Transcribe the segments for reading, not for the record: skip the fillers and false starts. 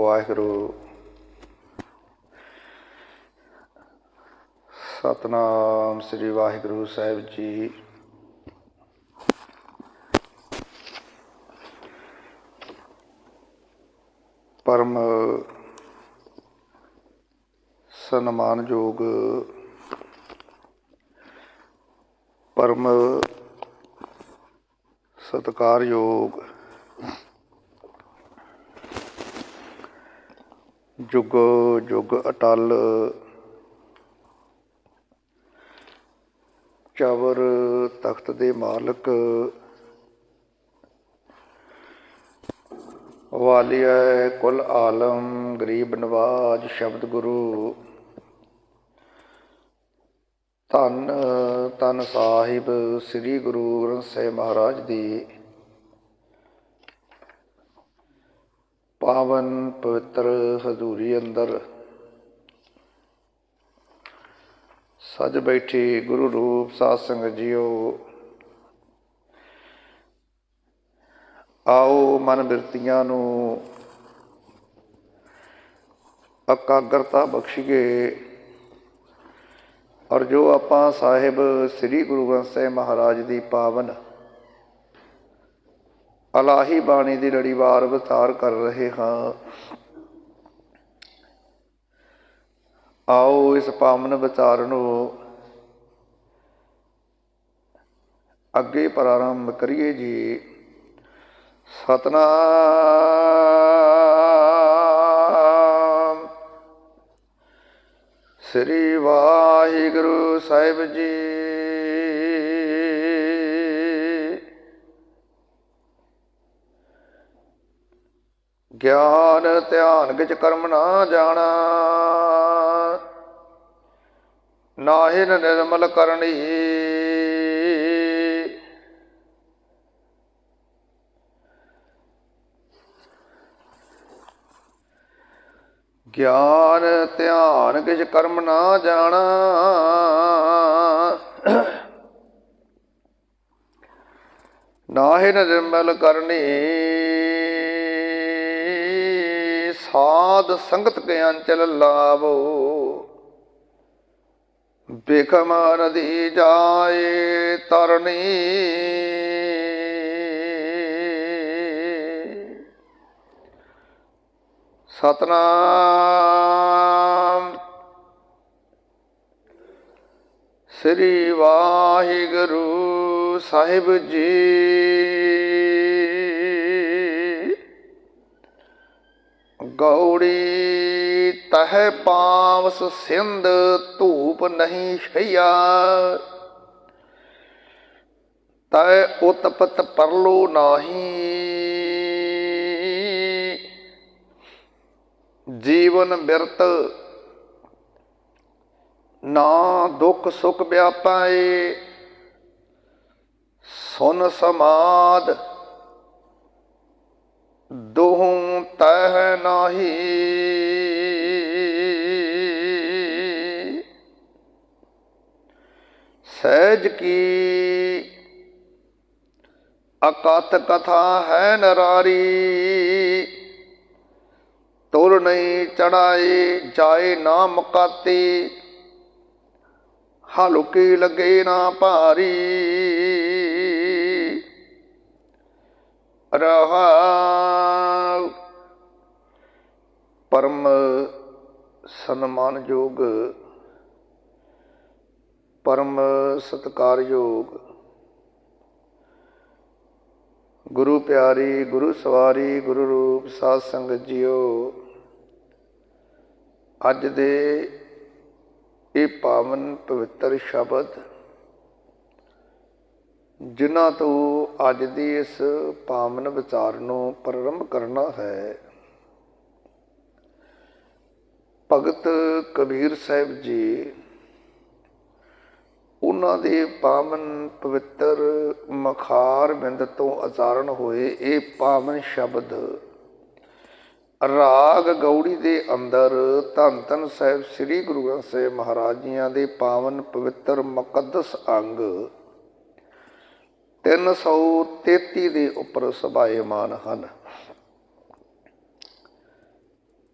ਵਾਹਿਗੁਰੂ। ਸਤਨਾਮ ਸ੍ਰੀ ਵਾਹਿਗੁਰੂ ਸਾਹਿਬ ਜੀ। ਪਰਮ ਸਨਮਾਨਯੋਗ, ਪਰਮ ਸਤਿਕਾਰਯੋਗ, ਜੁਗ ਜੁਗ ਅਟਲ, ਚਵਰ ਤਖਤ ਦੇ ਮਾਲਕ, ਵਾਲੀਆ ਕੁਲ ਆਲਮ, ਗਰੀਬ ਨਵਾਜ, ਸ਼ਬਦ ਗੁਰੂ। ਧੰਨ ਧੰਨ ਸਾਹਿਬ ਸ੍ਰੀ ਗੁਰੂ ਗ੍ਰੰਥ ਸਾਹਿਬ ਮਹਾਰਾਜ ਦੀ ਪਾਵਨ ਪਵਿੱਤਰ ਹਜ਼ੂਰੀ ਅੰਦਰ ਸੱਜ ਬੈਠੀ ਗੁਰੂ ਰੂਪ ਸਾਧ ਸੰਗਤ ਜੀਓ। ਆਓ ਮਨ ਬਿਰਤੀਆਂ ਨੂੰ ਇਕਾਗਰਤਾ ਬਖਸ਼ੀਏ, ਔਰ ਜੋ ਆਪਾਂ ਸਾਹਿਬ ਸ੍ਰੀ ਗੁਰੂ ਗ੍ਰੰਥ ਸਾਹਿਬ ਮਹਾਰਾਜ ਦੀ ਪਾਵਨ ਇਲਾਹੀ ਬਾਣੀ ਦੀ ਲੜੀਵਾਰ ਵਿਚਾਰ ਕਰ ਰਹੇ ਹਾਂ, ਆਓ ਇਸ ਪਾਵਨ ਵਿਚਾਰ ਨੂੰ ਅੱਗੇ ਪ੍ਰਾਰੰਭ ਕਰੀਏ ਜੀ। ਸਤਨਾਮ ਸ੍ਰੀ ਵਾਹਿਗੁਰੂ ਸਾਹਿਬ ਜੀ। ਗਿਆਨ ਧਿਆਨ ਕਿਛ ਕਰਮ ਨਾ ਜਾਣਾ, ਨਾਹਿ ਨਿਰਮਲ ਕਰਨੀ। ਗਿਆਨ ਧਿਆਨ ਕਿਛ ਕਰਮ ਨਾ ਜਾਣਾ, ਨਾਹਿ ਨਿਰਮਲ ਕਰਨੀ। ਸਾਧ ਸੰਗਤ ਕੇ ਅੰਚਲ ਲਾਵੋ, ਬਿਖਮ ਨਦੀ ਜਾਏ ਤਰਨੀ। ਸਤਨਾਮ ਸ੍ਰੀ ਵਾਹਿਗੁਰੂ ਸਾਹਿਬ ਜੀ। ਗੌੜੀ ਤਹਿ ਪਾਵਸ ਸਿੰਧ, ਧੂਪ ਨਹੀਂ ਛਈਆ। ਤੈ ਉਤਪਤ ਪਰਲੋ ਨਾਹੀ, ਜੀਵਨ ਬਿਰਤ ਨਾ ਦੁੱਖ ਸੁਖ ਵਿਆਪਾਏ। ਸੁਨ ਸਮਾਦ ਦੋਹੂੰ ਤਹਿ ਨਾਹੀ, ਸਹਿਜ ਕੀ ਅਕਥ ਕਥਾ ਹੈ ਨਰਾਰੀ। ਤੁਰ ਨਹੀਂ ਚੜਾਏ ਜਾਏ ਨਾ ਮੁਕਾਤੀ, ਹਲਕੀ ਲੱਗੇ ਨਾ ਭਾਰੀ। ਰਹਾਉ ਪਰਮ ਸਨਮਾਨਯੋਗ, ਪਰਮ ਸਤਿਕਾਰਯੋਗ ਗੁਰੂ ਪਿਆਰੀ, ਗੁਰੂ ਸਵਾਰੀ, ਗੁਰੂ ਰੂਪ ਸਾਧ ਸੰਗਤ ਜੀਓ। ਅੱਜ ਦੇ ਇਹ ਪਾਵਨ ਪਵਿੱਤਰ ਸ਼ਬਦ ਜਿਨ੍ਹਾਂ ਤੋਂ ਅੱਜ ਦੀ ਇਸ ਪਾਵਨ ਵਿਚਾਰ ਨੂੰ ਪ੍ਰਾਰੰਭ ਕਰਨਾ ਹੈ, ਭਗਤ ਕਬੀਰ ਸਾਹਿਬ ਜੀ, ਉਹਨਾਂ ਦੇ ਪਾਵਨ ਪਵਿੱਤਰ ਮਖਾਰ ਬਿੰਦ ਤੋਂ ਉਚਾਰਨ ਹੋਏ ਇਹ ਪਾਵਨ ਸ਼ਬਦ ਰਾਗ ਗੌੜੀ ਦੇ ਅੰਦਰ ਧੰਨ ਧੰਨ ਸਾਹਿਬ ਸ੍ਰੀ ਗੁਰੂ ਗ੍ਰੰਥ ਸਾਹਿਬ ਮਹਾਰਾਜ ਜੀਆਂ ਦੇ ਪਾਵਨ ਪਵਿੱਤਰ ਮੁਕੱਦਸ ਅੰਗ 333 ਦੇ ਉੱਪਰ ਸਭਾਏਮਾਨ ਹਨ।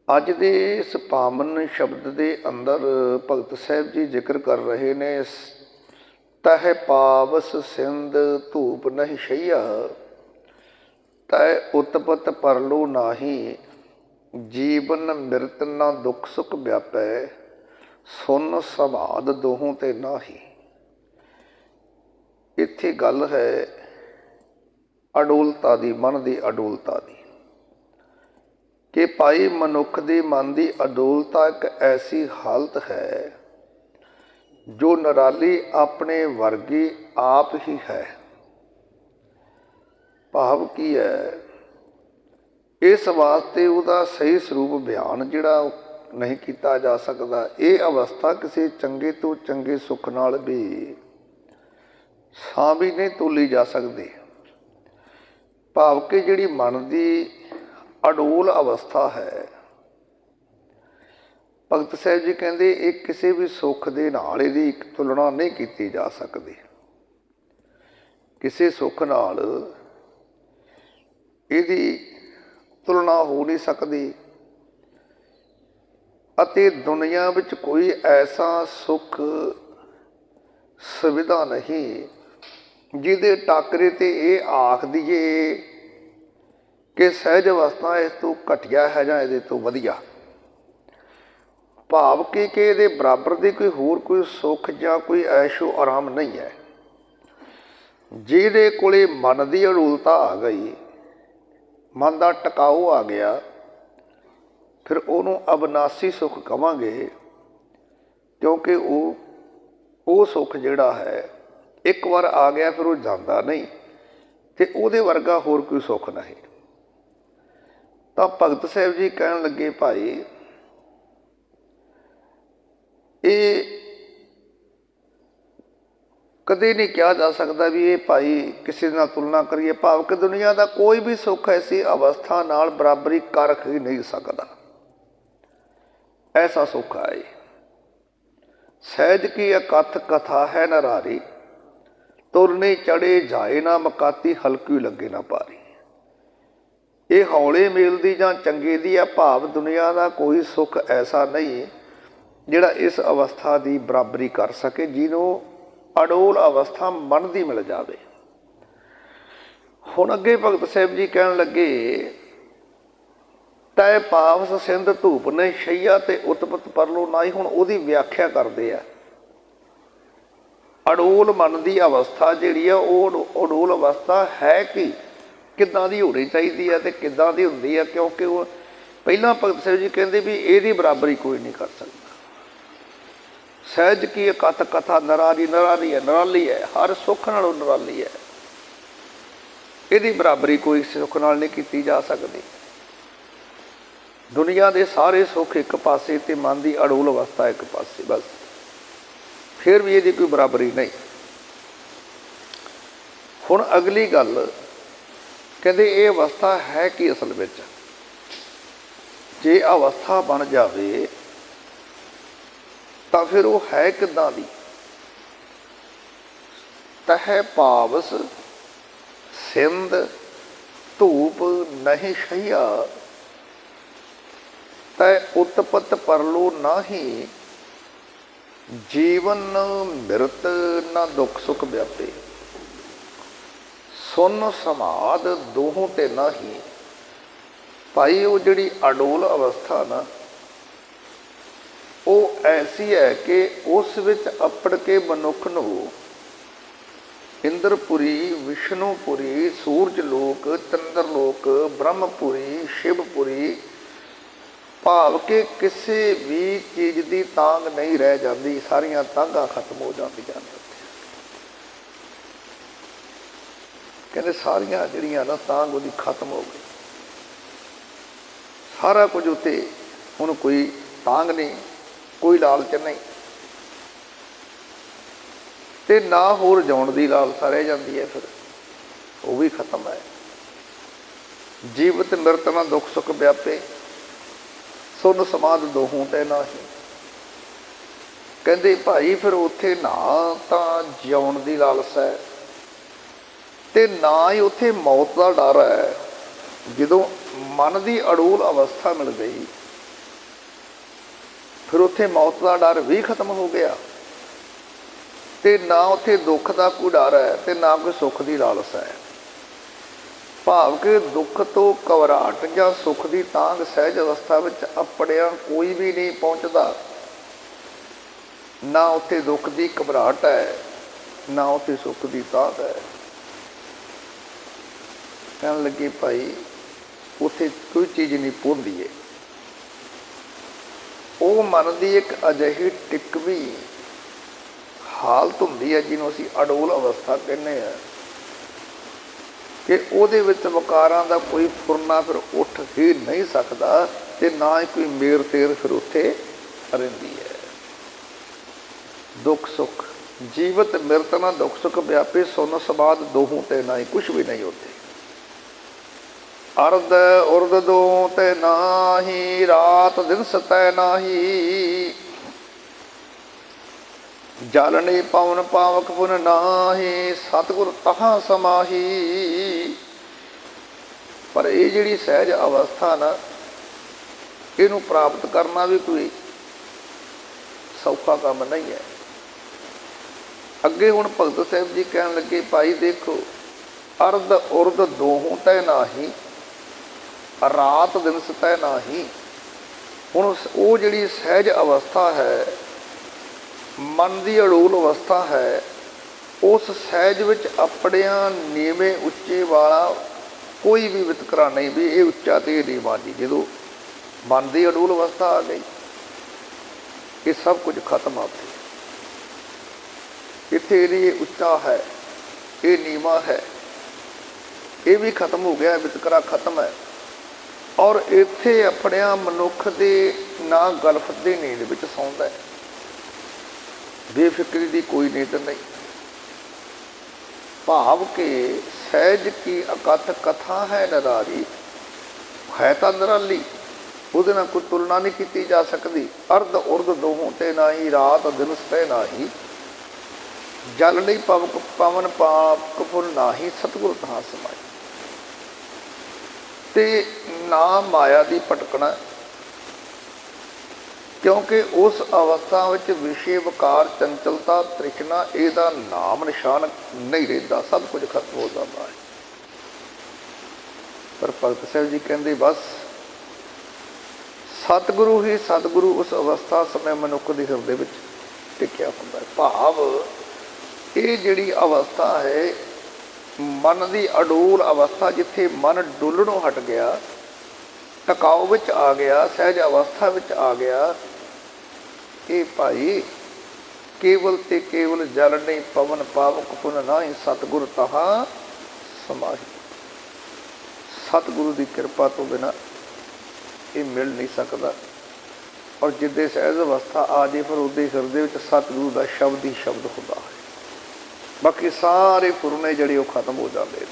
ਅੱਜ ਦੇ ਇਸ ਪਾਵਨ ਸ਼ਬਦ ਦੇ ਅੰਦਰ ਭਗਤ ਸਾਹਿਬ ਜੀ ਜ਼ਿਕਰ ਕਰ ਰਹੇ ਨੇ, ਤਹਿ ਪਾਵਸ ਸਿੰਧ ਧੂਪ ਨਹੀਂ ਸ਼ਈਆ, ਤੈ ਉਤਪਤ ਪਰਲੋ ਨਾਹੀ, ਜੀਵਨ ਮਿਰਤ ਨਾ ਦੁੱਖ ਸੁਖ ਵਿਆਪੈ, ਸੁਨ ਸਮਾਦ ਦੋਹੋਂ ਤੇ ਨਾਹੀ। ਇੱਥੇ ਗੱਲ ਹੈ ਅਡੋਲਤਾ ਦੀ, ਮਨ ਦੀ ਅਡੋਲਤਾ ਦੀ, ਕਿ ਭਾਈ ਮਨੁੱਖ ਦੇ ਮਨ ਦੀ ਅਡੋਲਤਾ ਇੱਕ ਐਸੀ ਹਾਲਤ ਹੈ ਜੋ ਨਿਰਾਲੀ ਆਪਣੇ ਵਰਗੀ ਆਪ ਹੀ ਹੈ। ਭਾਵ ਕੀ ਹੈ, ਇਸ ਵਾਸਤੇ ਉਹਦਾ ਸਹੀ ਸਰੂਪ ਬਿਆਨ ਜਿਹੜਾ ਨਹੀਂ ਕੀਤਾ ਜਾ ਸਕਦਾ। ਇਹ ਅਵਸਥਾ ਕਿਸੇ ਚੰਗੇ ਤੋਂ ਚੰਗੇ ਸੁੱਖ ਨਾਲ ਵੀ ਸਾਂ ਵੀ ਨਹੀਂ ਤੋਲੀ ਜਾ ਸਕਦੀ। ਭਾਵ ਕਿ ਜਿਹੜੀ ਮਨ ਦੀ ਅਡੋਲ ਅਵਸਥਾ ਹੈ, ਭਗਤ ਸਾਹਿਬ ਜੀ ਕਹਿੰਦੇ ਇਹ ਕਿਸੇ ਵੀ ਸੁੱਖ ਦੇ ਨਾਲ ਇਹਦੀ ਇੱਕ ਤੁਲਨਾ ਨਹੀਂ ਕੀਤੀ ਜਾ ਸਕਦੀ। ਕਿਸੇ ਸੁੱਖ ਨਾਲ ਇਹਦੀ ਤੁਲਨਾ ਹੋ ਨਹੀਂ ਸਕਦੀ, ਅਤੇ ਦੁਨੀਆ ਵਿੱਚ ਕੋਈ ਐਸਾ ਸੁੱਖ ਸੁਵਿਧਾ ਨਹੀਂ ਜਿਹਦੇ ਟਾਕਰੇ ਤੇ ਇਹ ਆਖ ਦਈਏ ਕਿ ਸਹਿਜ ਅਵਸਥਾ ਇਸ ਤੋਂ ਘਟੀਆ ਹੈ ਜਾਂ ਇਹਦੇ ਤੋਂ ਵਧੀਆ। ਭਾਵ ਕਿ ਇਹਦੇ ਬਰਾਬਰ ਦੀ ਕੋਈ ਹੋਰ ਕੋਈ ਸੁੱਖ ਜਾਂ ਕੋਈ ਐਸ਼ੋ ਆਰਾਮ ਨਹੀਂ ਹੈ। ਜਿਹਦੇ ਕੋਲੇ ਮਨ ਦੀ ਅਡੋਲਤਾ ਆ ਗਈ, ਮਨ ਦਾ ਟਿਕਾਊ ਆ ਗਿਆ, ਫਿਰ ਉਹਨੂੰ ਅਬਨਾਸੀ ਸੁੱਖ ਕਹਾਂਗੇ, ਕਿਉਂਕਿ ਉਹ ਸੁੱਖ ਜਿਹੜਾ ਹੈ ਇੱਕ ਵਾਰ ਆ ਗਿਆ ਫਿਰ ਉਹ ਜਾਂਦਾ ਨਹੀਂ, ਅਤੇ ਉਹਦੇ ਵਰਗਾ ਹੋਰ ਕੋਈ ਸੁੱਖ ਨਹੀਂ। ਤਾਂ ਭਗਤ ਸਾਹਿਬ ਜੀ ਕਹਿਣ ਲੱਗੇ, ਭਾਈ ਇਹ ਕਦੇ ਨਹੀਂ ਕਿਹਾ ਜਾ ਸਕਦਾ ਵੀ ਇਹ ਭਾਈ ਕਿਸੇ ਨਾਲ ਤੁਲਨਾ ਕਰੀਏ। ਭਾਵ ਕਿ ਦੁਨੀਆ ਦਾ ਕੋਈ ਵੀ ਸੁੱਖ ਐਸੀ ਅਵਸਥਾ ਨਾਲ ਬਰਾਬਰੀ ਕਰ ਹੀ ਨਹੀਂ ਸਕਦਾ। ਐਸਾ ਸੁੱਖ ਹੈ ਸਹਿਜ ਕੀ ਅਕਥ ਕਥਾ ਹੈ ਨਰਾਰੀ, ਤੁਰਨੇ ਚੜੇ ਜਾਏ ਨਾ ਮਕਾਤੀ, ਹਲਕੀ ਲੱਗੇ ਨਾ ਭਾਰੀ। ਇਹ ਹੌਲੇ ਮੇਲ ਦੀ ਜਾਂ ਚੰਗੇ ਦੀ ਆ। ਭਾਵ ਦੁਨੀਆ ਦਾ ਕੋਈ ਸੁੱਖ ਐਸਾ ਨਹੀਂ ਜਿਹੜਾ ਇਸ ਅਵਸਥਾ ਦੀ ਬਰਾਬਰੀ ਕਰ ਸਕੇ, ਜਿਹਨੂੰ ਅਡੋਲ ਅਵਸਥਾ ਮਨ ਦੀ ਮਿਲ ਜਾਵੇ। ਹੁਣ ਅੱਗੇ ਭਗਤ ਸਾਹਿਬ ਜੀ ਕਹਿਣ ਲੱਗੇ, ਤੈ ਪਾਵਸ ਸਿੰਧ ਧੂਪ ਨੇ ਸ਼ਈਆ, ਤੇ ਉਤਪਤ ਪਰਲੋ ਨਾਹੀ। ਹੁਣ ਉਹਦੀ ਵਿਆਖਿਆ ਕਰਦੇ ਆ। ਅਡੋਲ ਮਨ ਦੀ ਅਵਸਥਾ ਜਿਹੜੀ ਆ, ਉਹ ਅਡੋਲ ਅਵਸਥਾ ਹੈ ਕਿ ਕਿੱਦਾਂ ਦੀ ਹੋਣੀ ਚਾਹੀਦੀ ਹੈ ਅਤੇ ਕਿੱਦਾਂ ਦੀ ਹੁੰਦੀ ਹੈ, ਕਿਉਂਕਿ ਉਹ ਪਹਿਲਾਂ ਭਗਤ ਸਾਹਿਬ ਜੀ ਕਹਿੰਦੇ ਵੀ ਇਹਦੀ ਬਰਾਬਰੀ ਕੋਈ ਨਹੀਂ ਕਰ ਸਕਦਾ। ਸਹਿਜ ਕੀ ਅਕਥ ਕਥਾ ਨਰਾਰੀ, ਨਰਾਰੀ ਹੈ, ਨਿਰਾਲੀ ਹੈ, ਹਰ ਸੁੱਖ ਨਾਲੋਂ ਨਿਰਾਲੀ ਹੈ। ਇਹਦੀ ਬਰਾਬਰੀ ਕੋਈ ਸੁੱਖ ਨਾਲ ਨਹੀਂ ਕੀਤੀ ਜਾ ਸਕਦੀ। ਦੁਨੀਆ ਦੇ ਸਾਰੇ ਸੁੱਖ ਇੱਕ ਪਾਸੇ ਅਤੇ ਮਨ ਦੀ ਅਡੋਲ ਅਵਸਥਾ ਇੱਕ ਪਾਸੇ, ਬਸ ਫਿਰ ਵੀ ਇਹਦੀ ਕੋਈ ਬਰਾਬਰੀ ਨਹੀਂ। ਹੁਣ ਅਗਲੀ ਗੱਲ ਕਹਿੰਦੇ, ਇਹ ਅਵਸਥਾ ਹੈ ਕਿ ਅਸਲ ਵਿੱਚ ਜੇ ਅਵਸਥਾ ਬਣ ਜਾਵੇ ਤਾਂ ਫਿਰ ਉਹ ਹੈ ਕਿੱਦਾਂ ਦੀ। ਤਹਿ ਪਾਵਸ ਸਿੰਧ ਧੂਪ ਨਹੀਂ ਸ਼ਈਆ, ਤੈ ਉਤਪਤ ਪਰਲੋ ਨਾਹੀ, ਜੀਵਨ ਮਿਰਤ ਨਾ ਦੁੱਖ ਸੁਖ ਵਿਆਪੇ, ਸੁਨ ਸਮਾਦ ਦੋਹੋਂ ਤੇ ਨਾਹੀ। ਭਾਈ ਉਹ ਜਿਹੜੀ ਅਡੋਲ ਅਵਸਥਾ ਨਾ, ਉਹ ਐਸੀ ਹੈ ਕਿ ਉਸ ਵਿੱਚ ਅਪੜ ਕੇ ਮਨੁੱਖ ਨੂੰ ਇੰਦਰਪੁਰੀ, ਵਿਸ਼ਨੂਪੁਰੀ, ਸੂਰਜ ਲੋਕ, ਚੰਦਰ ਲੋਕ, ਬ੍ਰਹਮਪੁਰੀ, ਸ਼ਿਵਪੁਰੀ, ਭਾਵ ਕਿ ਕਿਸੇ ਵੀ ਚੀਜ਼ ਦੀ ਤਾਂਘ ਨਹੀਂ ਰਹਿ ਜਾਂਦੀ। ਸਾਰੀਆਂ ਤਾਂਘਾਂ ਖਤਮ ਹੋ ਜਾਂਦੀਆਂ ਨੇ। ਕਹਿੰਦੇ ਸਾਰੀਆਂ ਜਿਹੜੀਆਂ ਨਾ ਤਾਂਘ ਉਹਦੀ ਖਤਮ ਹੋ ਗਈ। ਸਾਰਾ ਕੁਝ ਉੱਤੇ ਹੁਣ ਕੋਈ ਤਾਂਘ ਨਹੀਂ, ਕੋਈ ਲਾਲਚ ਨਹੀਂ, ਤੇ ਨਾ ਹੋਰ ਜਿਉਣ ਦੀ ਲਾਲਸਾ ਰਹਿ ਜਾਂਦੀ ਹੈ, ਫਿਰ ਉਹ ਵੀ ਖਤਮ ਹੈ। ਜੀਵਤ ਮਿਰਤ ਨਾ ਦੁੱਖ ਸੁੱਖ ਵਿਆਪੇ, ਸੁਨ ਸਮਾਦ ਦੋਹੋਂ ਤੇ ਨਾਹੀ। ਕਹਿੰਦੇ ਭਾਈ ਫਿਰ ਉੱਥੇ ਨਾ ਤਾਂ ਜਿਉਣ ਦੀ ਲਾਲਸਾ ਹੈ ਤੇ ਨਾ ਹੀ ਉੱਥੇ ਮੌਤ ਦਾ ਡਰ ਹੈ। ਜਦੋਂ ਮਨ ਦੀ ਅਡੋਲ ਅਵਸਥਾ ਮਿਲ ਗਈ ਫਿਰ ਉੱਥੇ ਮੌਤ ਦਾ ਡਰ ਵੀ ਖਤਮ ਹੋ ਗਿਆ, ਤੇ ਨਾ ਉੱਥੇ ਦੁੱਖ ਦਾ ਕੋਈ ਡਰ ਹੈ ਤੇ ਨਾ ਕੋਈ ਸੁੱਖ ਦੀ ਲਾਲਸ ਹੈ। ਭਾਵ ਕਿ ਦੁੱਖ ਤੋਂ ਘਬਰਾਹਟ ਜਾਂ ਸੁੱਖ ਦੀ ਤਾਂਘ ਸਹਿਜ ਅਵਸਥਾ ਵਿੱਚ ਆਪਣਿਆਂ ਕੋਈ ਵੀ ਨਹੀਂ ਪਹੁੰਚਦਾ। ਨਾ ਉੱਥੇ ਦੁੱਖ ਦੀ ਘਬਰਾਹਟ ਹੈ, ਨਾ ਉੱਥੇ ਸੁੱਖ ਦੀ ਤਾਂਘ ਹੈ। ਕਹਿਣ ਲੱਗੇ ਭਾਈ ਉੱਥੇ ਕੋਈ ਚੀਜ਼ ਨਹੀਂ ਪਹੁੰਚਦੀ ਹੈ। ਉਹ ਮਨ ਦੀ ਇੱਕ ਅਜਿਹੀ ਟਿਕਵੀਂ ਹਾਲਤ ਹੁੰਦੀ ਹੈ ਜਿਹਨੂੰ ਅਸੀਂ ਅਡੋਲ ਅਵਸਥਾ ਕਹਿੰਦੇ ਹਾਂ, ਕਿ ਉਹਦੇ ਵਿੱਚ ਵਿਕਾਰਾਂ ਦਾ ਕੋਈ ਫੁਰਨਾ ਫਿਰ ਉੱਠ ਹੀ ਨਹੀਂ ਸਕਦਾ, ਤੇ ਨਾ ਹੀ ਕੋਈ ਮੇਰ ਤੇਰ ਫਿਰ ਉੱਥੇ ਰਹਿੰਦੀ ਹੈ। ਦੁੱਖ ਸੁੱਖ ਜੀਵਤ ਮਿਰਤ ਨਾ ਦੁੱਖ ਸੁੱਖ ਵਿਆਪੇ, ਸੁਨ ਸਬਾਦ ਦੋਹੂ ਤੇ ਨਾ ਹੀ ਕੁਛ ਵੀ ਨਹੀਂ ਹੁੰਦੇ। ਅਰਧ ਉਰਦ ਦੋ ਤੇ ਨਾਹੀ, ਰਾਤ ਦਿਨ ਸਤੈ ਨਾਹੀ। ਜਲਣੀ ਪਵਨ ਪਾਵਕ ਪੁਨ ਨਾਹੀ, ਸਤਿਗੁਰ ਤਹਾਂ ਸਮਾਹੀ। ਪਰ ਇਹ ਜਿਹੜੀ ਸਹਿਜ ਅਵਸਥਾ ਨਾ, ਇਹਨੂੰ ਪ੍ਰਾਪਤ ਕਰਨਾ ਵੀ ਕੋਈ ਸੌਖਾ ਕੰਮ ਨਹੀਂ ਹੈ। ਅੱਗੇ ਹੁਣ ਭਗਤ ਸਾਹਿਬ ਜੀ ਕਹਿਣ ਲੱਗੇ ਭਾਈ ਦੇਖੋ, ਅਰਧ ਉਰਦ ਦੋਹੂ ਤੈ ਨਾਹੀ, ਰਾਤ ਦਿਨ ਸਤੈ ਨਾਹੀ। ਹੁਣ ਉਹ ਜਿਹੜੀ ਸਹਿਜ ਅਵਸਥਾ ਹੈ, ਮਨ ਦੀ ਅਡੋਲ ਅਵਸਥਾ ਹੈ, ਉਸ ਸਹਿਜ ਵਿੱਚ ਆਪਣਿਆਂ ਨੀਵੇਂ ਉੱਚੇ ਵਾਲਾ ਕੋਈ ਵੀ ਵਿਤਕਰਾ ਨਹੀਂ, ਵੀ ਇਹ ਉੱਚਾ ਤੇ ਇਹ ਨੀਵਾਂ ਜੀ। ਜਦੋਂ ਮਨ ਦੀ ਅਡੋਲ ਅਵਸਥਾ ਆ ਗਈ, ਇਹ ਸਭ ਕੁਝ ਖਤਮ ਆ। ਇੱਥੇ ਇਹ ਉੱਚਾ ਹੈ, ਇਹ ਨੀਵਾਂ ਹੈ, ਇਹ ਵੀ ਖਤਮ ਹੋ ਗਿਆ, ਵਿਤਕਰਾ ਖਤਮ ਹੈ। ਔਰ ਇੱਥੇ ਆਪਣਿਆਂ ਮਨੁੱਖ ਦੇ ਨਾ ਗਲਫ ਦੀ ਨੀਂਦ ਵਿੱਚ ਸੌਂਦਾ ਹੈ, ਬੇਫਿਕਰੀ ਦੀ ਕੋਈ ਨੀਂਦ ਨਹੀਂ। ਭਾਵ ਕਿ ਸਹਿਜ ਕੀ ਅਕਥ ਕਥਾ ਹੈ ਨਿਰਾਲੀ, ਹੈ ਤਾਂ ਨਿਰਾਲੀ, ਉਹਦੇ ਨਾਲ ਕੋਈ ਤੁਲਨਾ ਨਹੀਂ ਕੀਤੀ ਜਾ ਸਕਦੀ। ਅਰਧ ਉਰਦ ਦੋਹੋਂ ਤੇ ਨਾਹੀ, ਰਾਤ ਦਿਨ ਸਤੈ ਨਾਹੀ। ਜਲ ਨਹੀਂ ਪਵਕ ਪਵਨ ਪਾਕ ਫੁੱਲ ਨਾਹੀ, ਸਤਿਗੁਰ ਤਹਾਂ ਸਮਾਈ। ਤੇ ਨਾ ਮਾਇਆ ਦੀ ਭਟਕਣਾ, ਕਿਉਂਕਿ ਉਸ ਅਵਸਥਾ ਵਿੱਚ ਵਿਸ਼ੇ ਵਿਕਾਰ ਚੰਚਲਤਾ ਤ੍ਰਿਸ਼ਨਾ ਇਹਦਾ ਨਾਮ ਨਿਸ਼ਾਨ ਨਹੀਂ ਰਹਿੰਦਾ, ਸਭ ਕੁਝ ਖਤਮ ਹੋ ਜਾਂਦਾ ਹੈ। ਪਰ ਭਗਤ ਸਾਹਿਬ ਜੀ ਕਹਿੰਦੇ ਬਸ ਸਤਿਗੁਰੂ ਹੀ ਸਤਿਗੁਰੂ ਉਸ ਅਵਸਥਾ ਸਮੇਂ ਮਨੁੱਖ ਦੇ ਹਿਰਦੇ ਵਿੱਚ ਟਿਕਿਆ ਹੁੰਦਾ ਹੈ। ਭਾਵ ਇਹ ਜਿਹੜੀ ਅਵਸਥਾ ਹੈ, ਮਨ ਦੀ ਅਡੋਲ ਅਵਸਥਾ, ਜਿੱਥੇ ਮਨ ਡੁੱਲਣੋਂ ਹਟ ਗਿਆ, ਟਿਕਾਓ ਵਿੱਚ ਆ ਗਿਆ, ਸਹਿਜ ਅਵਸਥਾ ਵਿੱਚ ਆ ਗਿਆ, ਇਹ ਭਾਈ ਕੇਵਲ ਤੇ ਕੇਵਲ ਜਲ ਨਹੀਂ ਪਵਨ ਪਾਵਕ ਪੁਨ ਨਾਹੀ, ਸਤਿਗੁਰ ਤਹਾਂ ਸਮਾਹੀ। ਸਤਿਗੁਰੂ ਦੀ ਕਿਰਪਾ ਤੋਂ ਬਿਨਾਂ ਇਹ ਮਿਲ ਨਹੀਂ ਸਕਦਾ। ਔਰ ਜਿੱਦੇ ਸਹਿਜ ਅਵਸਥਾ ਆ ਜੇ, ਫਿਰ ਉਹਦੇ ਹਿਰਦੇ ਵਿੱਚ ਸਤਿਗੁਰੂ ਦਾ ਸ਼ਬਦ ਹੀ ਸ਼ਬਦ ਹੁੰਦਾ ਹੈ। ਬਾਕੀ ਸਾਰੇ ਫੁਰਨੇ ਜਿਹੜੇ ਉਹ ਖਤਮ ਹੋ ਜਾਂਦੇ ਨੇ।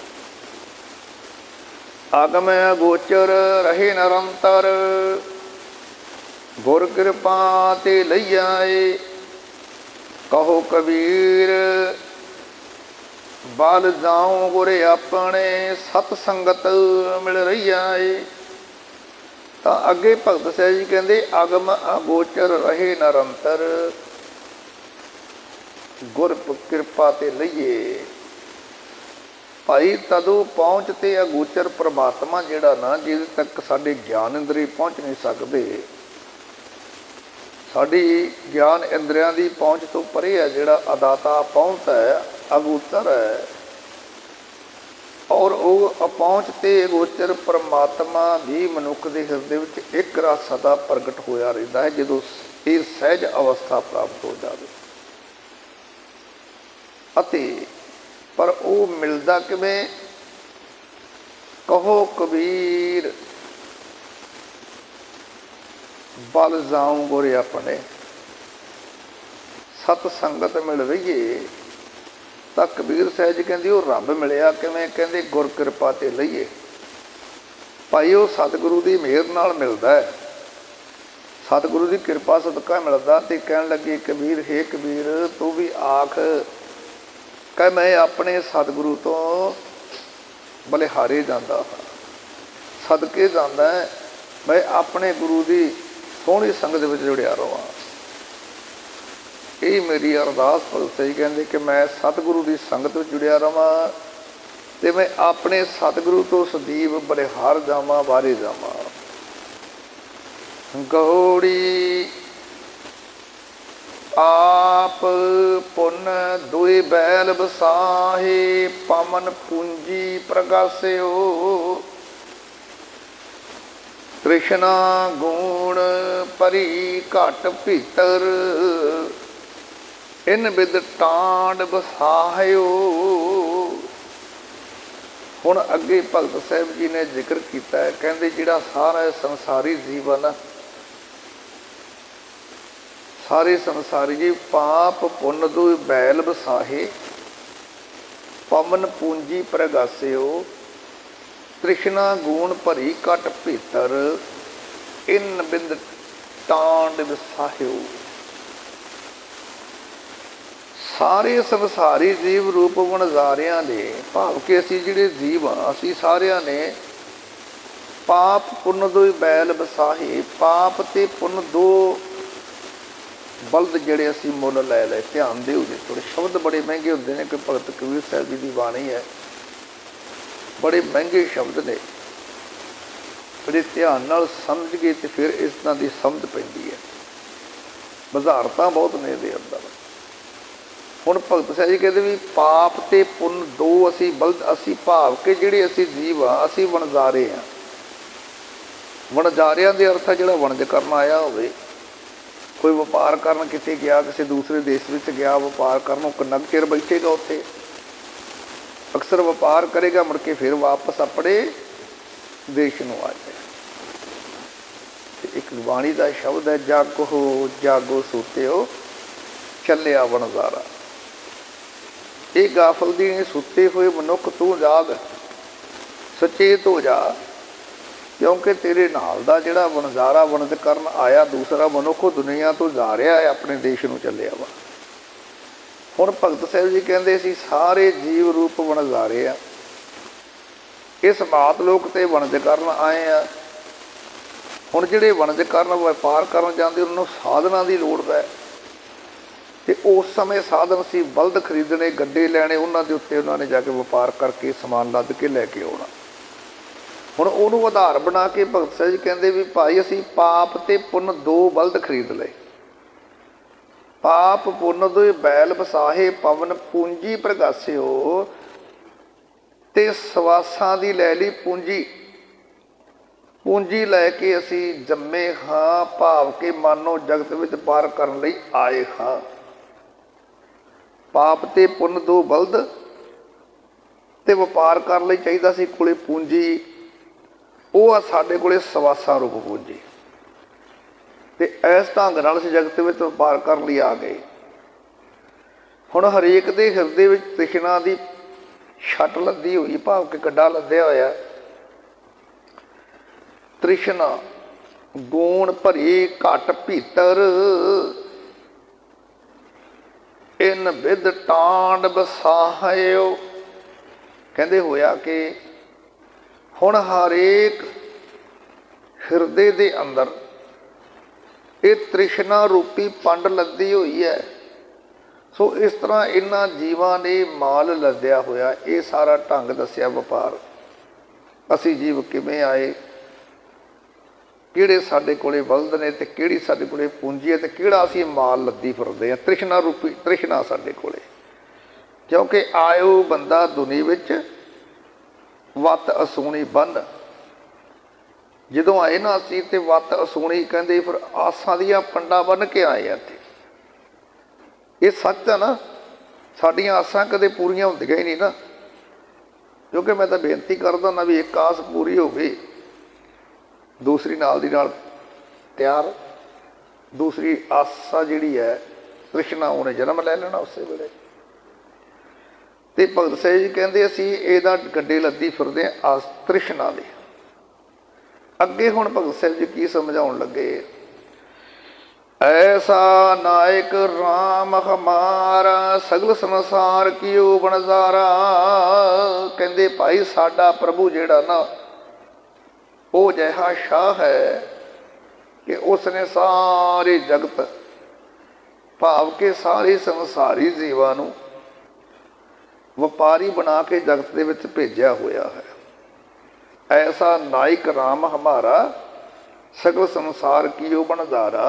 ਆਗਮ ਗੋਚਰ ਰਹੇ ਨਿਰੰਤਰ, ਗੁਰ ਕਿਰਪਾ ਤੇ ਲਈਆਏ। ਕਹੋ ਕਬੀਰ ਬਲ ਜਾਉ ਗੁਰ ਆਪਣੇ, ਸਤ ਸੰਗਤ ਮਿਲ ਰਹੀਆਏ। ਤਾਂ ਅੱਗੇ ਭਗਤ ਸਾਹਿਬ ਜੀ ਕਹਿੰਦੇ ਆਗਮ ਅਗੋਚਰ ਰਹੇ ਨਿਰੰਤਰ, ਗੁਰ ਕਿਰਪਾ ਤੇ ਲਈਏ। ਭਾਈ ਤਦੋਂ ਪਹੁੰਚ ਤੇ ਅਗੋਚਰ ਪ੍ਰਮਾਤਮਾ ਜਿਹੜਾ ਨਾ, ਜਿਹਦੇ ਤੱਕ ਸਾਡੇ ਗਿਆਨ ਇੰਦਰੀ ਪਹੁੰਚ ਨਹੀਂ ਸਕਦੇ, ਸਾਡੀ ਗਿਆਨ ਇੰਦਰੀਆਂ ਦੀ ਪਹੁੰਚ ਤੋਂ ਪਰੇ ਹੈ, ਜਿਹੜਾ ਅਦਾਤਾ ਪਹੁੰਚ ਹੈ, ਅਗੋਚਰ ਹੈ। ਔਰ ਉਹ ਅਪਹੁੰਚ ਤੇ ਅਗੋਚਰ ਪ੍ਰਮਾਤਮਾ ਵੀ ਮਨੁੱਖ ਦੇ ਹਿਰਦੇ ਵਿੱਚ ਇੱਕ ਰਸ ਸਦਾ ਪ੍ਰਗਟ ਹੋਇਆ ਰਹਿੰਦਾ ਹੈ, ਜਦੋਂ ਇਹ ਸਹਿਜ ਅਵਸਥਾ ਪ੍ਰਾਪਤ ਹੋ ਜਾਵੇ। ਅਤੇ ਪਰ ਉਹ ਮਿਲਦਾ ਕਿਵੇਂ? ਕਹੋ ਕਬੀਰ ਬਲ ਜਾਉ ਗੁਰ ਆਪਣੇ, ਸਤ ਸੰਗਤ ਮਿਲ ਰਹੀਏ। ਤਾਂ ਕਬੀਰ ਸਾਹਿਬ ਜੀ ਕਹਿੰਦੇ ਉਹ ਰੱਬ ਮਿਲਿਆ ਕਿਵੇਂ? ਕਹਿੰਦੇ ਗੁਰ ਕਿਰਪਾ ਤੇ ਲਈਏ। ਭਾਈ ਉਹ ਸਤਿਗੁਰੂ ਦੀ ਮਿਹਰ ਨਾਲ ਮਿਲਦਾ ਹੈ, ਸਤਿਗੁਰੂ ਦੀ ਕਿਰਪਾ ਸਦਕਾ ਮਿਲਦਾ। ਤੇ ਕਹਿਣ ਲੱਗੇ ਕਬੀਰ, ਹੇ ਕਬੀਰ ਤੂੰ ਵੀ ਆਖ, ਕਹਿ ਮੈਂ ਆਪਣੇ ਸਤਿਗੁਰੂ ਤੋਂ ਬਲਿਹਾਰੇ ਜਾਂਦਾ ਹਾਂ, ਸਦਕੇ ਜਾਂਦਾ। ਮੈਂ ਆਪਣੇ ਗੁਰੂ ਦੀ ਸੋਹਣੀ ਸੰਗਤ ਵਿੱਚ ਜੁੜਿਆ ਰਹਾਂ। ਇਹ ਮੇਰੀ ਅਰਦਾਸ ਭਗਤ ਜੀ ਕਹਿੰਦੇ ਕਿ ਮੈਂ ਸਤਿਗੁਰੂ ਦੀ ਸੰਗਤ ਵਿੱਚ ਜੁੜਿਆ ਰਹਾਂ ਤੇ ਮੈਂ ਆਪਣੇ ਸਤਿਗੁਰੂ ਤੋਂ ਸਦੀਵ ਬਲਿਹਾਰ ਜਾਵਾਂ, ਬਾਰੇ ਜਾਵਾਂ। ਗੌੜੀ ਆਪ ਪੁੰਨ ਦੁਇ ਬੈਲ ਬਸਾਹੇ, ਪਮਨ ਪੂੰਜੀ ਪ੍ਰਗਾਸਿਓ। ਤ੍ਰਿਸ਼ਨਾ ਗੁਣ ਭਰੀ ਘਟ ਭੀਤਰ, ਇਨ ਬਿਦ ਟਾਂਡ ਬਸਾਹਿਓ। ਹੁਣ ਅੱਗੇ ਭਗਤ ਸਾਹਿਬ ਜੀ ਨੇ ਜ਼ਿਕਰ ਕੀਤਾ ਹੈ, ਕਹਿੰਦੇ ਜਿਹੜਾ ਸਾਰਾ ਸੰਸਾਰੀ ਜੀਵਨ, ਸਾਰੇ ਸੰਸਾਰੀ ਜੀ ਪਾਪ ਪੁੰਨ ਦੁਇ ਬੈਲ ਬਸਾਹੇ, ਪਮਨ ਪੂੰਜੀ ਪ੍ਰਗਾਸਿਓ। ਤ੍ਰਿਸ਼ਨਾ ਗੁਣ ਭਰੀ ਘਟ ਭੀਤਰ, ਇਨ ਬਿੰਦ ਟਾਂਡ ਵਸਾਹਿਓ। ਸਾਰੇ ਸੰਸਾਰੀ ਜੀਵ ਰੂਪ ਵਣਜਾਰਿਆਂ ਨੇ, ਭਾਵ ਕਿ ਅਸੀਂ ਜਿਹੜੇ ਜੀਵ ਹਾਂ, ਅਸੀਂ ਸਾਰਿਆਂ ਨੇ ਪਾਪ ਪੁੰਨ ਦੁਇ ਬੈਲ ਵਸਾਹੇ, ਪਾਪ ਤੇ ਪੁੰਨ ਦੋ ਬਲਦ ਜਿਹੜੇ ਅਸੀਂ ਮੁੱਲ ਲੈ ਲਏ। ਧਿਆਨ ਦਿਓ ਜੀ, ਥੋੜੇ ਸ਼ਬਦ ਬੜੇ ਮਹਿੰਗੇ ਹੁੰਦੇ ਨੇ। ਕੋਈ ਭਗਤ ਕਬੀਰ ਸਾਹਿਬ ਜੀ ਦੀ ਬਾਣੀ ਹੈ, ਬੜੇ ਮਹਿੰਗੇ ਸ਼ਬਦ ਨੇ, ਬੜੇ ਧਿਆਨ ਨਾਲ ਸਮਝ ਗਏ ਤੇ ਫਿਰ ਇਸ ਤਰ੍ਹਾਂ ਦੀ ਸਮਝ ਪੈਂਦੀ ਹੈ। ਬੁਝਾਰਤਾਂ ਬਹੁਤ ਨੇ ਇਹਦੇ ਅੰਦਰ। ਹੁਣ ਭਗਤ ਸਾਹਿਬ ਜੀ ਕਹਿੰਦੇ ਵੀ ਪਾਪ ਤੇ ਪੁੰਨ ਦੋ ਅਸੀਂ ਬਲਦ, ਅਸੀਂ ਭਾਵ ਕਿ ਜਿਹੜੇ ਅਸੀਂ ਜੀਵ ਹਾਂ, ਅਸੀਂ ਵਣਜਾਰੇ ਹਾਂ। ਵਣਜਾਰਿਆਂ ਦੇ ਅਰਥ ਹੈ ਜਿਹੜਾ ਵਣਜ ਕਰਨ ਆਇਆ ਹੋਵੇ। ਕੋਈ ਵਪਾਰ ਕਰਨ ਕਿਤੇ ਗਿਆ, ਕਿਸੇ ਦੂਸਰੇ ਦੇਸ਼ ਵਿੱਚ ਗਿਆ ਵਪਾਰ ਕਰਨ, ਉਹ ਕਿੰਨਾ ਕੁ ਚਿਰ ਬੈਠੇਗਾ ਉੱਥੇ? ਅਕਸਰ ਵਪਾਰ ਕਰੇਗਾ, ਮੁੜ ਕੇ ਫਿਰ ਵਾਪਸ ਆਪਣੇ ਦੇਸ਼ ਨੂੰ ਆ ਜਾਏ। ਇੱਕ ਬਾਣੀ ਦਾ ਸ਼ਬਦ ਹੈ, ਜਾਗੋ ਜਾਗੋ ਸੂਤਿਓ ਚੱਲਿਆ ਵਣਜਾਰਾ। ਇਹ ਗਾਫਲਦੀ ਨੇ ਸੁੱਤੇ ਹੋਏ ਮਨੁੱਖ, ਤੂੰ ਜਾਗ, ਸੁਚੇਤ ਹੋ ਜਾ, ਕਿਉਂਕਿ ਤੇਰੇ ਨਾਲ ਦਾ ਜਿਹੜਾ ਵਣਜਾਰਾ ਵਣਜ ਕਰਨ ਆਇਆ ਦੂਸਰਾ ਮਨੁੱਖ, ਉਹ ਦੁਨੀਆ ਤੋਂ ਜਾ ਰਿਹਾ ਹੈ, ਆਪਣੇ ਦੇਸ਼ ਨੂੰ ਚੱਲਿਆ ਵਾ। ਹੁਣ ਭਗਤ ਸਾਹਿਬ ਜੀ ਕਹਿੰਦੇ ਅਸੀਂ ਸਾਰੇ ਜੀਵ ਰੂਪ ਵਣਜਾਰੇ ਆ, ਇਸ ਮਾਤ ਲੋਕ ਤੇ ਵਣਜ ਕਰਨ ਆਏ ਆ। ਹੁਣ ਜਿਹੜੇ ਵਣਜ ਕਰਨ, ਵਪਾਰ ਕਰਨ ਜਾਂਦੇ, ਉਹਨਾਂ ਨੂੰ ਸਾਧਨਾਂ ਦੀ ਲੋੜ ਪੈ, ਤੇ ਉਸ ਸਮੇਂ ਸਾਧਨ ਸੀ ਬਲਦ ਖਰੀਦਣੇ, ਗੱਡੇ ਲੈਣੇ, ਉਹਨਾਂ ਦੇ ਉੱਤੇ ਉਹਨਾਂ ਨੇ ਜਾ ਕੇ ਵਪਾਰ ਕਰਕੇ ਸਮਾਨ ਲੱਦ ਕੇ ਲੈ ਕੇ ਆਉਣਾ। ਹੁਣ ਉਹਨੂੰ ਆਧਾਰ ਬਣਾ ਕੇ ਭਗਤ ਸਾਹਿਬ ਜੀ ਕਹਿੰਦੇ ਵੀ ਭਾਈ ਅਸੀਂ ਪਾਪ ਤੇ ਪੁੰਨ ਦੋ ਬਲਦ ਖਰੀਦ ਲਏ। ਪਾਪ ਪੁੰਨ ਦੁਇ ਬੈਲ ਵਸਾਹੇ, ਪਵਨ ਪੂੰਜੀ ਪ੍ਰਗਾਸਿਓ। ਤੇ ਸਵਾਸਾਂ ਦੀ ਲੈ ਲਈ ਪੂੰਜੀ, ਪੂੰਜੀ ਲੈ ਕੇ ਅਸੀਂ ਜੰਮੇ ਹਾਂ, ਭਾਵ ਕਿ ਮਾਨੋ ਜਗਤ ਵਿੱਚ ਪਾਰ ਕਰਨ ਲਈ ਆਏ ਹਾਂ। ਪਾਪ ਤੇ ਪੁੰਨ ਦੋ ਬਲਦ, ਤੇ ਵਪਾਰ ਕਰਨ ਲਈ ਚਾਹੀਦਾ ਸੀ ਕੋਲੇ ਪੂੰਜੀ, ਉਹ ਆ ਸਾਡੇ ਕੋਲੇ ਸਵਾਸਾਂ ਰੂਪ ਪੂੰਜੀ। ਤੇ ਇਸ ਢੰਗ ਨਾਲ ਅਸੀਂ ਜਗਤ ਵਿੱਚ ਵਪਾਰ ਕਰਨ ਲਈ ਆ ਗਏ। ਹੁਣ ਹਰੇਕ ਦੇ ਹਿਰਦੇ ਵਿੱਚ ਤ੍ਰਿਸ਼ਨਾ ਦੀ ਛੱਟ ਲੱਦੀ ਹੋਈ, ਭਾਵ ਕਿ ਗੱਡਾ ਲੱਦਿਆ ਹੋਇਆ। ਤ੍ਰਿਸ਼ਨਾ ਗੁਣ ਭਰੀ ਘਟ ਭੀਤਰ, ਇਨ ਬਿਦ ਟਾਂਡ ਵਸਾਹਿਓ। ਕਹਿੰਦੇ ਹੋਇਆ ਕਿ ਹੁਣ ਹਰੇਕ ਹਿਰਦੇ ਦੇ ਅੰਦਰ ਇਹ ਤ੍ਰਿਸ਼ਨਾ ਰੂਪੀ ਪੰਡ ਲੱਦੀ ਹੋਈ ਹੈ। ਸੋ ਇਸ ਤਰ੍ਹਾਂ ਇਹਨਾਂ ਜੀਵਾਂ ਨੇ ਮਾਲ ਲੱਦਿਆ ਹੋਇਆ। ਇਹ ਸਾਰਾ ਢੰਗ ਦੱਸਿਆ ਵਪਾਰ, ਅਸੀਂ ਜੀਵ ਕਿਵੇਂ ਆਏ, ਕਿਹੜੇ ਸਾਡੇ ਕੋਲੇ ਬਲਦ ਨੇ ਤੇ ਕਿਹੜੀ ਸਾਡੇ ਕੋਲੇ ਪੂੰਜੀ ਹੈ, ਤੇ ਕਿਹੜਾ ਅਸੀਂ ਮਾਲ ਲੱਦੀ ਫਿਰਦੇ ਹਾਂ। ਤ੍ਰਿਸ਼ਨਾ ਰੂਪੀ ਤ੍ਰਿਸ਼ਨਾ ਸਾਡੇ ਕੋਲੇ, ਕਿਉਂਕਿ ਆਇਓ ਬੰਦਾ ਦੁਨੀਆ ਵਿੱਚ ਵੱਤ ਅਸੂਣੀ ਬੰਨ। ਜਦੋਂ ਆਏ ਨਾ ਅਸੀਂ ਤੇ ਵੱਤ ਅਸੂਣੀ, ਕਹਿੰਦੇ ਫਿਰ ਆਸਾਂ ਦੀਆਂ ਪੰਡਾਂ ਬੰਨ੍ਹ ਕੇ ਆਏ ਆ ਇੱਥੇ। ਇਹ ਸੱਚ ਆ ਨਾ, ਸਾਡੀਆਂ ਆਸਾਂ ਕਦੇ ਪੂਰੀਆਂ ਹੁੰਦੀਆਂ ਹੀ ਨਹੀਂ ਨਾ। ਕਿਉਂਕਿ ਮੈਂ ਤਾਂ ਬੇਨਤੀ ਕਰਦਾ ਨਾ ਵੀ ਇੱਕ ਆਸ ਪੂਰੀ ਹੋਵੇ, ਦੂਸਰੀ ਨਾਲ ਦੀ ਨਾਲ ਤਿਆਰ। ਦੂਸਰੀ ਆਸਾ ਜਿਹੜੀ ਹੈ ਤ੍ਰਿਸ਼ਨਾ, ਉਹਨੇ ਜਨਮ ਲੈ ਲੈਣਾ ਉਸੇ ਵੇਲੇ। ਤੇ ਭਗਤ ਸਾਹਿਬ ਜੀ ਕਹਿੰਦੇ ਅਸੀਂ ਇਹਦਾ ਗੱਡੇ ਲੱਦੀ ਫਿਰਦੇ ਹਾਂ ਆਸ ਤ੍ਰਿਸ਼ਨਾ ਦੇ। ਅੱਗੇ ਹੁਣ ਭਗਤ ਸਾਹਿਬ ਜੀ ਕੀ ਸਮਝਾਉਣ ਲੱਗੇ, ਐਸਾ ਨਾਇਕ ਰਾਮ ਹਮਾਰਾ, ਸਗਲ ਸੰਸਾਰ ਕੀਓ ਵਣਜਾਰਾ। ਕਹਿੰਦੇ ਭਾਈ ਸਾਡਾ ਪ੍ਰਭੂ ਜਿਹੜਾ ਨਾ, ਉਹ ਅਜਿਹਾ ਸ਼ਾਹ ਹੈ कि उसने सारे जगत भाव के सारे संसारी जीवां नूं ਵਪਾਰੀ बना के जगत ਦੇ ਵਿੱਚ ਭੇਜਿਆ ਹੋਇਆ है। ऐसा नायक राम हमारा सगल संसार की बनदारा।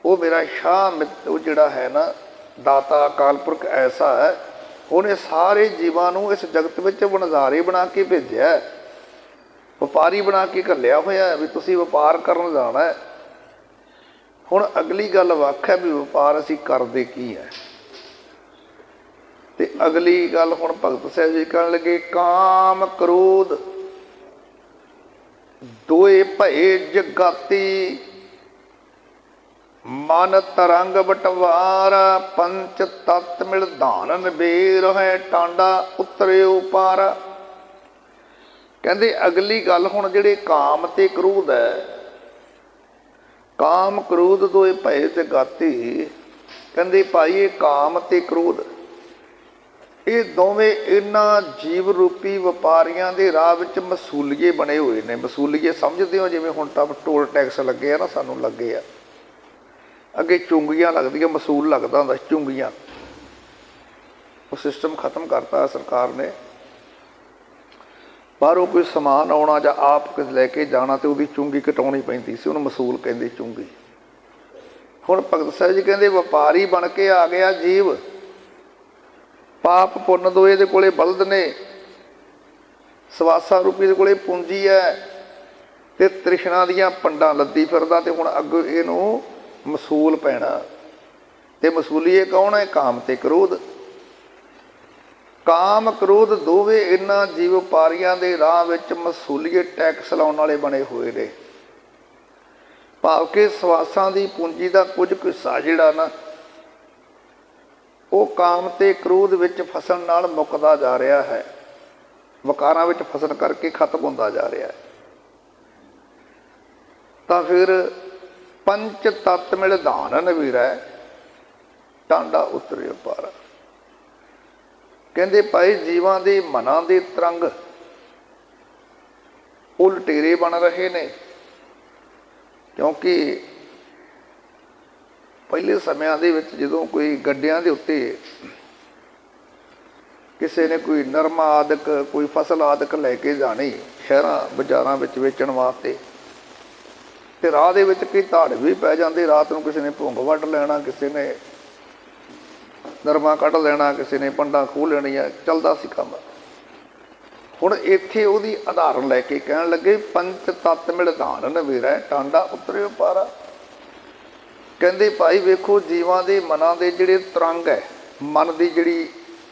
वो मेरा शाह मित्र जिहड़ा है ना दाता अकाल पुरख ऐसा है, उन्हें सारे जीवां नूं इस जगत विच बनदारे बना के भेजिया, ਵਪਾਰੀ बना के घल्लिया होया भी तुसीं ਵਪਾਰ करन जाना है। हुण अगली गल वख है भी ਵਪਾਰ असीं करदे की है। ते अगली गल हुण भगत साहिब जी कहण लगे, काम क्रोध दोए भये जगाती, मन तरंग बटवार, पंच तत्त मिल धानन बेर है, टांडा उतरियो पार। कहते अगली गल हुण जिहड़े काम ते क्रोध है, काम क्रोध दोए भये जगाती। कहते भाई ये काम ते क्रोध ये दोवें इन्हां जीव रूपी वपारियां दे राह विच मसूलीए बने हुए ने। मसूलीए समझते हो जिवें हुण तां टोल टैक्स लगे ना, सानूं लगे आ, अगे चुंगियां लगदियां, मसूल लगदा हुंदा चुंगियां। वो सिस्टम खत्म करता सरकार ने। बाहरों कोई समान आउणा जां आप लैके जाना तो उहदी चुंगी कटाउणी पैंदी सी, उहनूं मसूल कहंदे चुंगी। हुण भगत साहिब जी कहंदे वपारी बन के आ गया जीव, पाप पुन्न दोए दे कोले बलद ने, सवासा रूपी दे कोले पूंजी है, ते तृष्णा दियां पंडां लद्दी फिरदा, ते हुण अग्गों इहनूं मसूल पैना। ते मसूलीए कौन है? काम ते क्रोध। काम क्रोध दोवें इन्हां जीव वपारियां दे राह विच मसूलीए टैक्स लाउण वाले बने हुए ने। भाव के सवासां दी पूंजी दा कुछ हिस्सा जिहड़ा ना वो काम ते क्रोध विच फसन नाल मुकदा जा रहा है, वकारां विच फसन करके खत्म होंदा जा रहा है। तां फिर पंच तत्त मिल धानन वीरै, टांडा उतरियो पार। कहंदे भाई जीवां दे मनां दे तरंग वो लटेरे बन रहे ने, क्योंकि पहले समयां दे विच जदों कोई गड्डियां दे उत्ते किसी ने कोई नरमा आदक कोई फसल आदक लैके जानी शहरां बाजारां विच वेचण वास्ते, ते राह दे विच कई धाड़ भी पै जांदे। रात नूं किसी ने भुंग वड्ढ लैना, किसी ने नरमा कढ़ लैना, किसी ने पंडां खूह लैणीआं, चलदा सी काम। हुण इत्थे उहदी उदाहरण लैके कहण लगे पंच तत्त मिल धानन वीरै, टांडा उतरियो पारा। कहंदे भाई वेखो जीवां दे मनां दे जिहड़े तरंग है, मन की जिहड़ी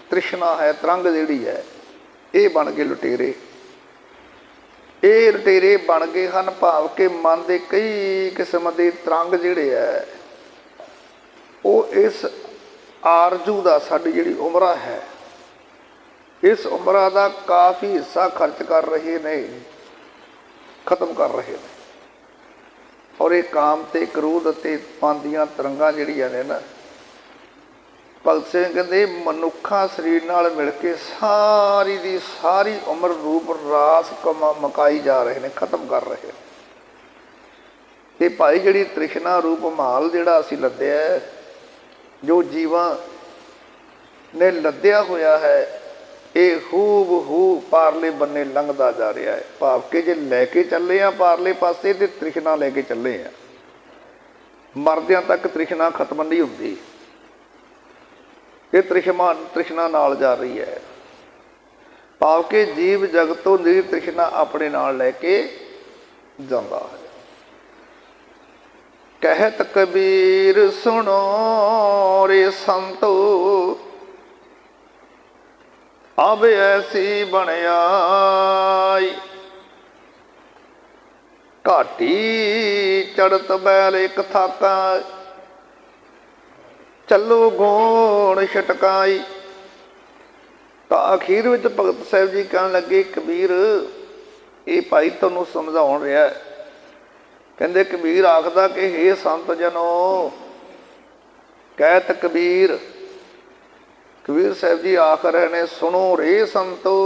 तृष्णा है, तरंग जिहड़ी है, ये बन गए लुटेरे। ये लुटेरे बन गए हैं, भाव के मन के कई किस्म के तरंग जिहड़े है वो इस आरजू का साडी जिहड़ी उमरा है, इस उमरा का काफ़ी हिस्सा खर्च कर रहे ने, खत्म कर रहे हैं। और ये काम ते क्रोध ते मन दियां तरंगां जिहड़ियां ने ना, भगत सिंह कहंदे मनुखा शरीर नाल मिल के सारी दी सारी उम्र रूप रास मकाई जा रहे हैं, खत्म कर रहे हैं। ते भाई जिहड़ी तृष्णा रूप माल जिहड़ा असीं लद्दिआ है, जो जीवां ने लद्दिआ होया है, ये हूब हू पारले बन्ने लंघदा जा रहा है। भाव के जे लैके चले आ पारले पासे ते तृष्णा लैके चले आ, मरदियां तक तृष्णा खत्म नहीं होंदी, ये तृष्णा नाल जा रही है। भाव के जीव जगत तो निर तृष्णा अपने नाल लैके जांदा है। कहत कबीर सुनो रे संतो, अब ऐसी बनियाई, घाटी चढ़त बैल एक थाका, चलो गोण छटकाई। तो अखीर में भगत साहिब जी कहन लगे कबीर ये भाई तुहानूं समझाउण रहा है। कहंदे कबीर आखदा कि हे संत जनो, कहत कबीर, कबीर साहिब जी आख रहे ने सुनो रे संतो,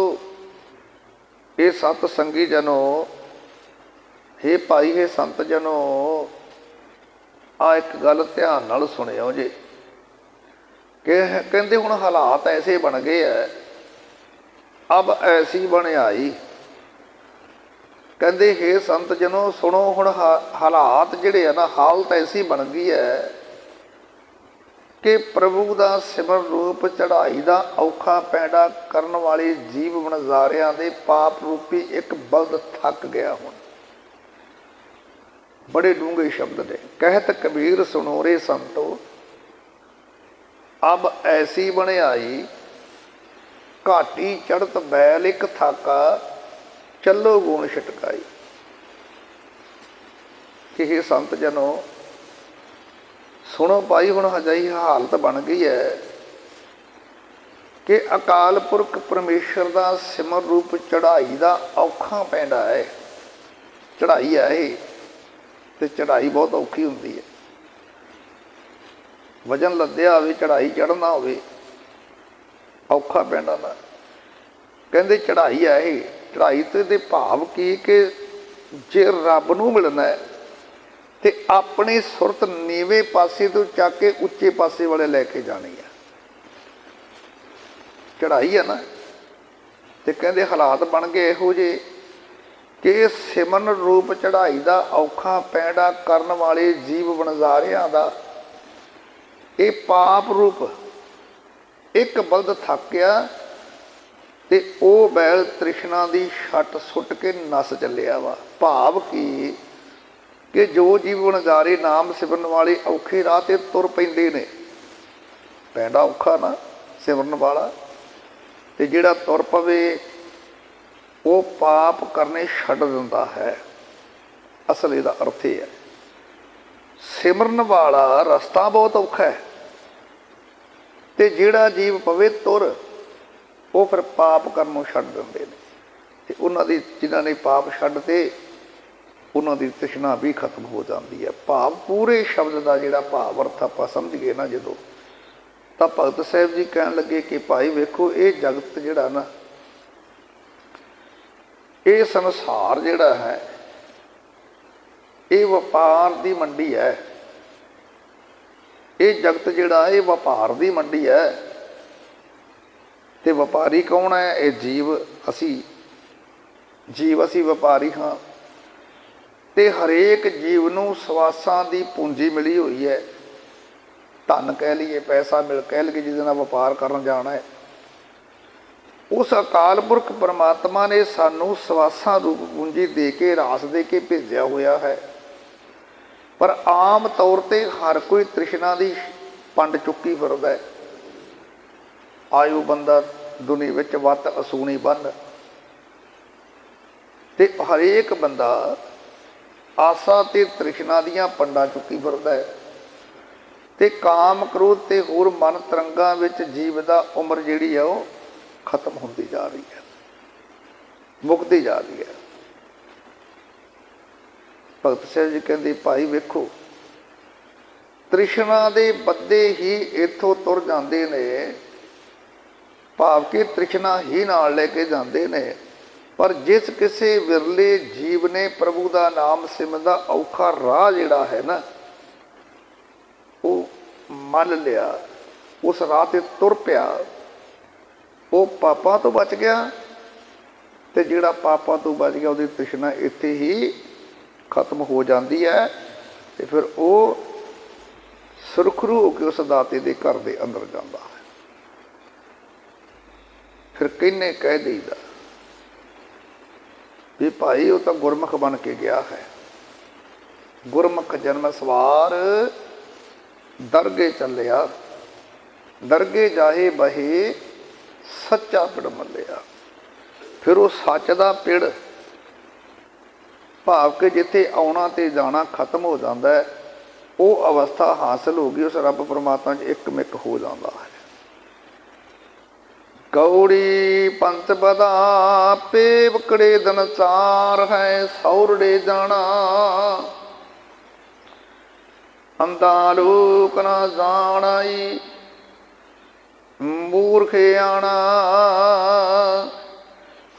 ये सत संगी जनो, हे भाई हे संत जनो, आ एक गल ध्यान नाल सुनियो जे कि कहते हुण हालात ऐसे बन गए है, अब ऐसी बनियाई। कहते हे संत जनो सुनो, हुण हालात जिहड़े है ना, हालत ऐसी बन गई है कि प्रभु का सिमर रूप चढ़ाई का औखा पैड़ा करन वाले जीव वणजारियां दे पाप रूपी एक बल्द थक गया। हुण बड़े डूंगे शब्द ने। कहत कबीर सुनो रे संतो, अब ऐसी बनियाई, घाटी चढ़त बैल एक थाका, चलो गुण छटकाई। कि हे संत जनो सुनो भाई, हुण अजिही हालत बन गई है कि अकाल पुरख परमेश्वर का सिमर रूप चढ़ाई का औखा पैंदा है। चढ़ाई है ये, तो चढ़ाई बहुत औखी होंदी है। वजन लद्या होवे, चढ़ाई चढ़ना होवे, औखा पैंदा ना। कहते चढ़ाई है ये। चढ़ाई तो भाव की कि जे रब नूं मिलना है तो अपनी सुरत नीवे पासे तो चक के उच्चे पासे वाले लैके जानी है। चढ़ाई है ना। तो कहते हालात बन गए इहो जे कि सिमरन रूप चढ़ाई का औखा पैड़ा करन वाले जीव वणजारियां दा ये पाप रूप एक बल्द थकिया ते ओ बैल तृष्णा की छट सुट के नस चलिया वा। भाव की कि जो जीव वणजारे नाम सिमरन वाले औखे राह ते तुर पैंदे ने, पैंदा औखा ना सिमरन वाला, ते जिहड़ा तुर पवे वो पाप करने छड्ड दिंदा है। असल इहदा अर्थ ये है, सिमरन वाला रस्ता बहुत औखा है, ते जिहड़ा जीव पवे तुर वो फिर पाप करनों छड्ड दिंदे ने। ते उन्हां दी जिन्हां ने पाप छड्डते उन्हां दी तृष्णा भी खत्म हो जाती है। भाव पूरे शब्द का जिहड़ा भाव अर्थ आपां समझ गए ना जदों, तां भगत साहिब जी कहण लगे कि भाई वेखो ये जगत जिहड़ा ना, ये संसार जिहड़ा है ये वपार की मंडी है। ये जगत जिहड़ा ये वपार की मंडी है। ते वपारी कौन है? ये जीव, असी वपारी हाँ। ते हरेक जीव नूं सवासां दी पूंजी मिली हुई है। धन कह लीए, पैसा मिल कह लीए, जिस नाल वपार करन जाना है। उस अकाल पुरख परमात्मा ने सानू सवासां रूप पूंजी दे के रास दे के भेजा होया है। पर आम तौर पर हर कोई तृष्णा की पंड चुकी फिरदा है। आयु बंदा दुनिया विच वत असूनी बन, ते हरेक बंदा आसा ते तृष्णा दियां पंडां चुकी फिरदा है। ते काम क्रोध ते होर मन तरंगां विच जीव दा उम्र जिहड़ी है वो खत्म होंदी जा रही है, मुकदी जा रही है। भगत साहिब जी कहते भाई वेखो, तृष्णा दे बदे ही इथों तुर जांदे ने, भाव कि तृष्णा ही नाल लैके जांदे ने। पर जिस किसी विरले जीव ने प्रभु का नाम सिमरदा औखा राह जिहड़ा है ना, वो मल लिया, उस राह ते तुर पिया, वो पापां तो बच गया। ते जिहड़ा पापां तो बच गया उसदी तृष्णा इत्थे ही खत्म हो जाती है। ते फिर वो सुरखरू होकर उस दाते दे घर दे अंदर जाता है। फिर किन्ने कह दईदा भी भाई वो तो गुरमुख बन के गया है। गुरमुख जन्म सवार दरगे चलिया, दरगे जाहे बहे सच्चा पिड़ मलिया। फिर वो सच का पिड़, भाव के जिथे आना तो जाना खत्म हो जाता है, वो अवस्था हासिल हो गई, उस रब परमात्मा एक मिक हो जाता है। कौड़ी पंथ बदा पेवकड़े दन चार है, सौरड़े जाना अंधा लोक ना जानाई, मूर्खे आना।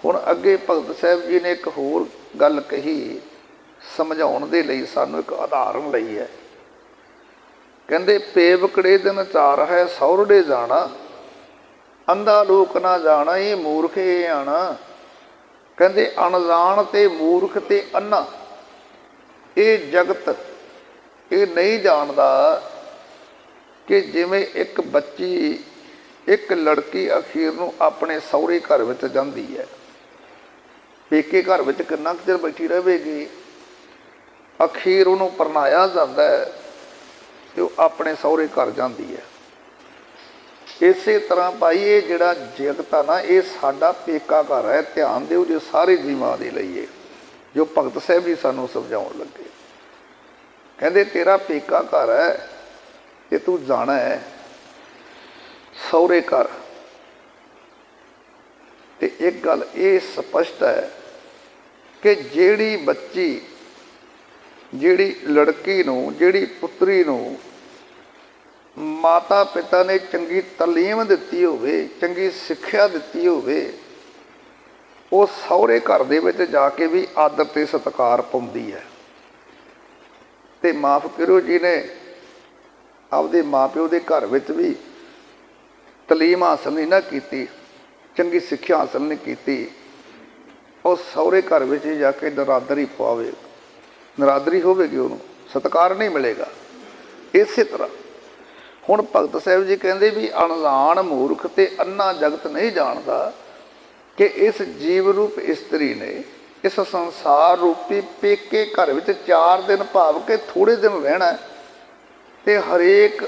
हुण अगे भगत साहिब जी ने एक होर गल कही ਸਮਝਾਉਣ ਦੇ ਲਈ ਸਾਨੂੰ ਇੱਕ ਉਦਾਹਰਨ ਲਈ ਹੈ। ਕਹਿੰਦੇ ਪੇਵਕੜੇ ਦਿਨ ਚਾਰ ਹੈ ਸੌਰੜੇ ਜਾਣਾ, ਅੰਧਾ ਲੋਕ ਨਾ ਜਾਣਾ ਇਹ ਮੂਰਖ ਇਹ ਆਣਾ। ਕਹਿੰਦੇ ਅਣਜਾਣ ਤੇ ਮੂਰਖ ਤੇ ਅੰਨਾ ਇਹ ਜਗਤ ਇਹ ਨਹੀਂ ਜਾਣਦਾ ਕਿ ਜਿਵੇਂ ਇੱਕ ਬੱਚੀ ਇੱਕ ਲੜਕੀ ਅਖੀਰ ਨੂੰ ਆਪਣੇ ਸਹੁਰੇ ਘਰ ਵਿੱਚ ਜਾਂਦੀ ਹੈ, ਪੇਕੇ ਘਰ ਵਿੱਚ ਕਿੰਨਾ ਕੁ ਚਿਰ ਬੈਠੀ ਰਹੇਗੀ, ਅਖੀਰ ਉਹਨੂੰ ਪਰਨਾਇਆ ਜਾਂਦਾ ਹੈ ਤੇ ਉਹ ਆਪਣੇ ਸਹੁਰੇ ਘਰ ਜਾਂਦੀ ਹੈ। ਇਸੇ ਤਰ੍ਹਾਂ ਭਾਈ ਇਹ ਜਿਹੜਾ ਜਗਤ ਆ ਨਾ ਇਹ ਸਾਡਾ ਪੇਕਾ ਘਰ ਹੈ। ਧਿਆਨ ਦਿਓ ਜੇ ਸਾਰੇ ਜੀਵਾਂ ਦੇ ਲਈ ਇਹ ਜੋ ਭਗਤ ਸਾਹਿਬ ਜੀ ਸਾਨੂੰ ਸਮਝਾਉਣ ਲੱਗੇ। ਕਹਿੰਦੇ ਤੇਰਾ ਪੇਕਾ ਘਰ ਹੈ ਤੇ ਤੂੰ ਜਾਣਾ ਹੈ ਸਹੁਰੇ ਘਰ। ਤੇ ਇੱਕ ਗੱਲ ਇਹ ਸਪਸ਼ਟ ਹੈ ਕਿ ਜਿਹੜੀ ਬੱਚੀ ਜਿਹੜੀ ਲੜਕੀ ਨੂੰ ਜਿਹੜੀ ਪੁੱਤਰੀ ਨੂੰ ਮਾਤਾ ਪਿਤਾ ਨੇ ਚੰਗੀ ਤਾਲੀਮ ਦਿੱਤੀ ਹੋਵੇ, ਚੰਗੀ ਸਿੱਖਿਆ ਦਿੱਤੀ ਹੋਵੇ, ਉਹ ਸਹੁਰੇ ਘਰ ਦੇ ਵਿੱਚ ਜਾ ਕੇ ਵੀ ਆਦਰ ਤੇ ਸਤਿਕਾਰ ਪਾਉਂਦੀ ਹੈ। ਤੇ ਮਾਫ ਕਰਿਓ ਜਿਹਨੇ ਆਪਦੇ ਮਾਂ ਪਿਓ ਦੇ ਘਰ ਵਿੱਚ ਵੀ ਤਾਲੀਮ ਹਾਸਲ ਨਹੀਂ ਨਾ ਕੀਤੀ, ਚੰਗੀ ਸਿੱਖਿਆ ਹਾਸਲ ਨਹੀਂ ਕੀਤੀ, ਉਹ ਸਹੁਰੇ ਘਰ ਵਿੱਚ ਜਾ ਕੇ ਨਰਾਦਰੀ ਪਾਵੇ, ਨਰਾਦਰੀ ਹੋਵੇਗੀ, ਉਹਨੂੰ ਸਤਿਕਾਰ ਨਹੀਂ ਮਿਲੇਗਾ। ਇਸੇ ਤਰ੍ਹਾਂ ਹੁਣ ਭਗਤ ਸਾਹਿਬ ਜੀ ਕਹਿੰਦੇ ਵੀ ਅਣਜਾਣ ਮੂਰਖ ਤੇ ਅੰਨਾ ਜਗਤ ਨਹੀਂ ਜਾਣਦਾ ਕਿ ਇਸ ਜੀਵ ਰੂਪ ਇਸਤਰੀ ਨੇ ਇਸ ਸੰਸਾਰ ਰੂਪੀ ਪੇਕੇ ਘਰ ਵਿੱਚ 4 ਦਿਨ ਭਾਵ ਕਿ ਥੋੜ੍ਹੇ ਦਿਨ ਰਹਿਣਾ ਤੇ ਹਰੇਕ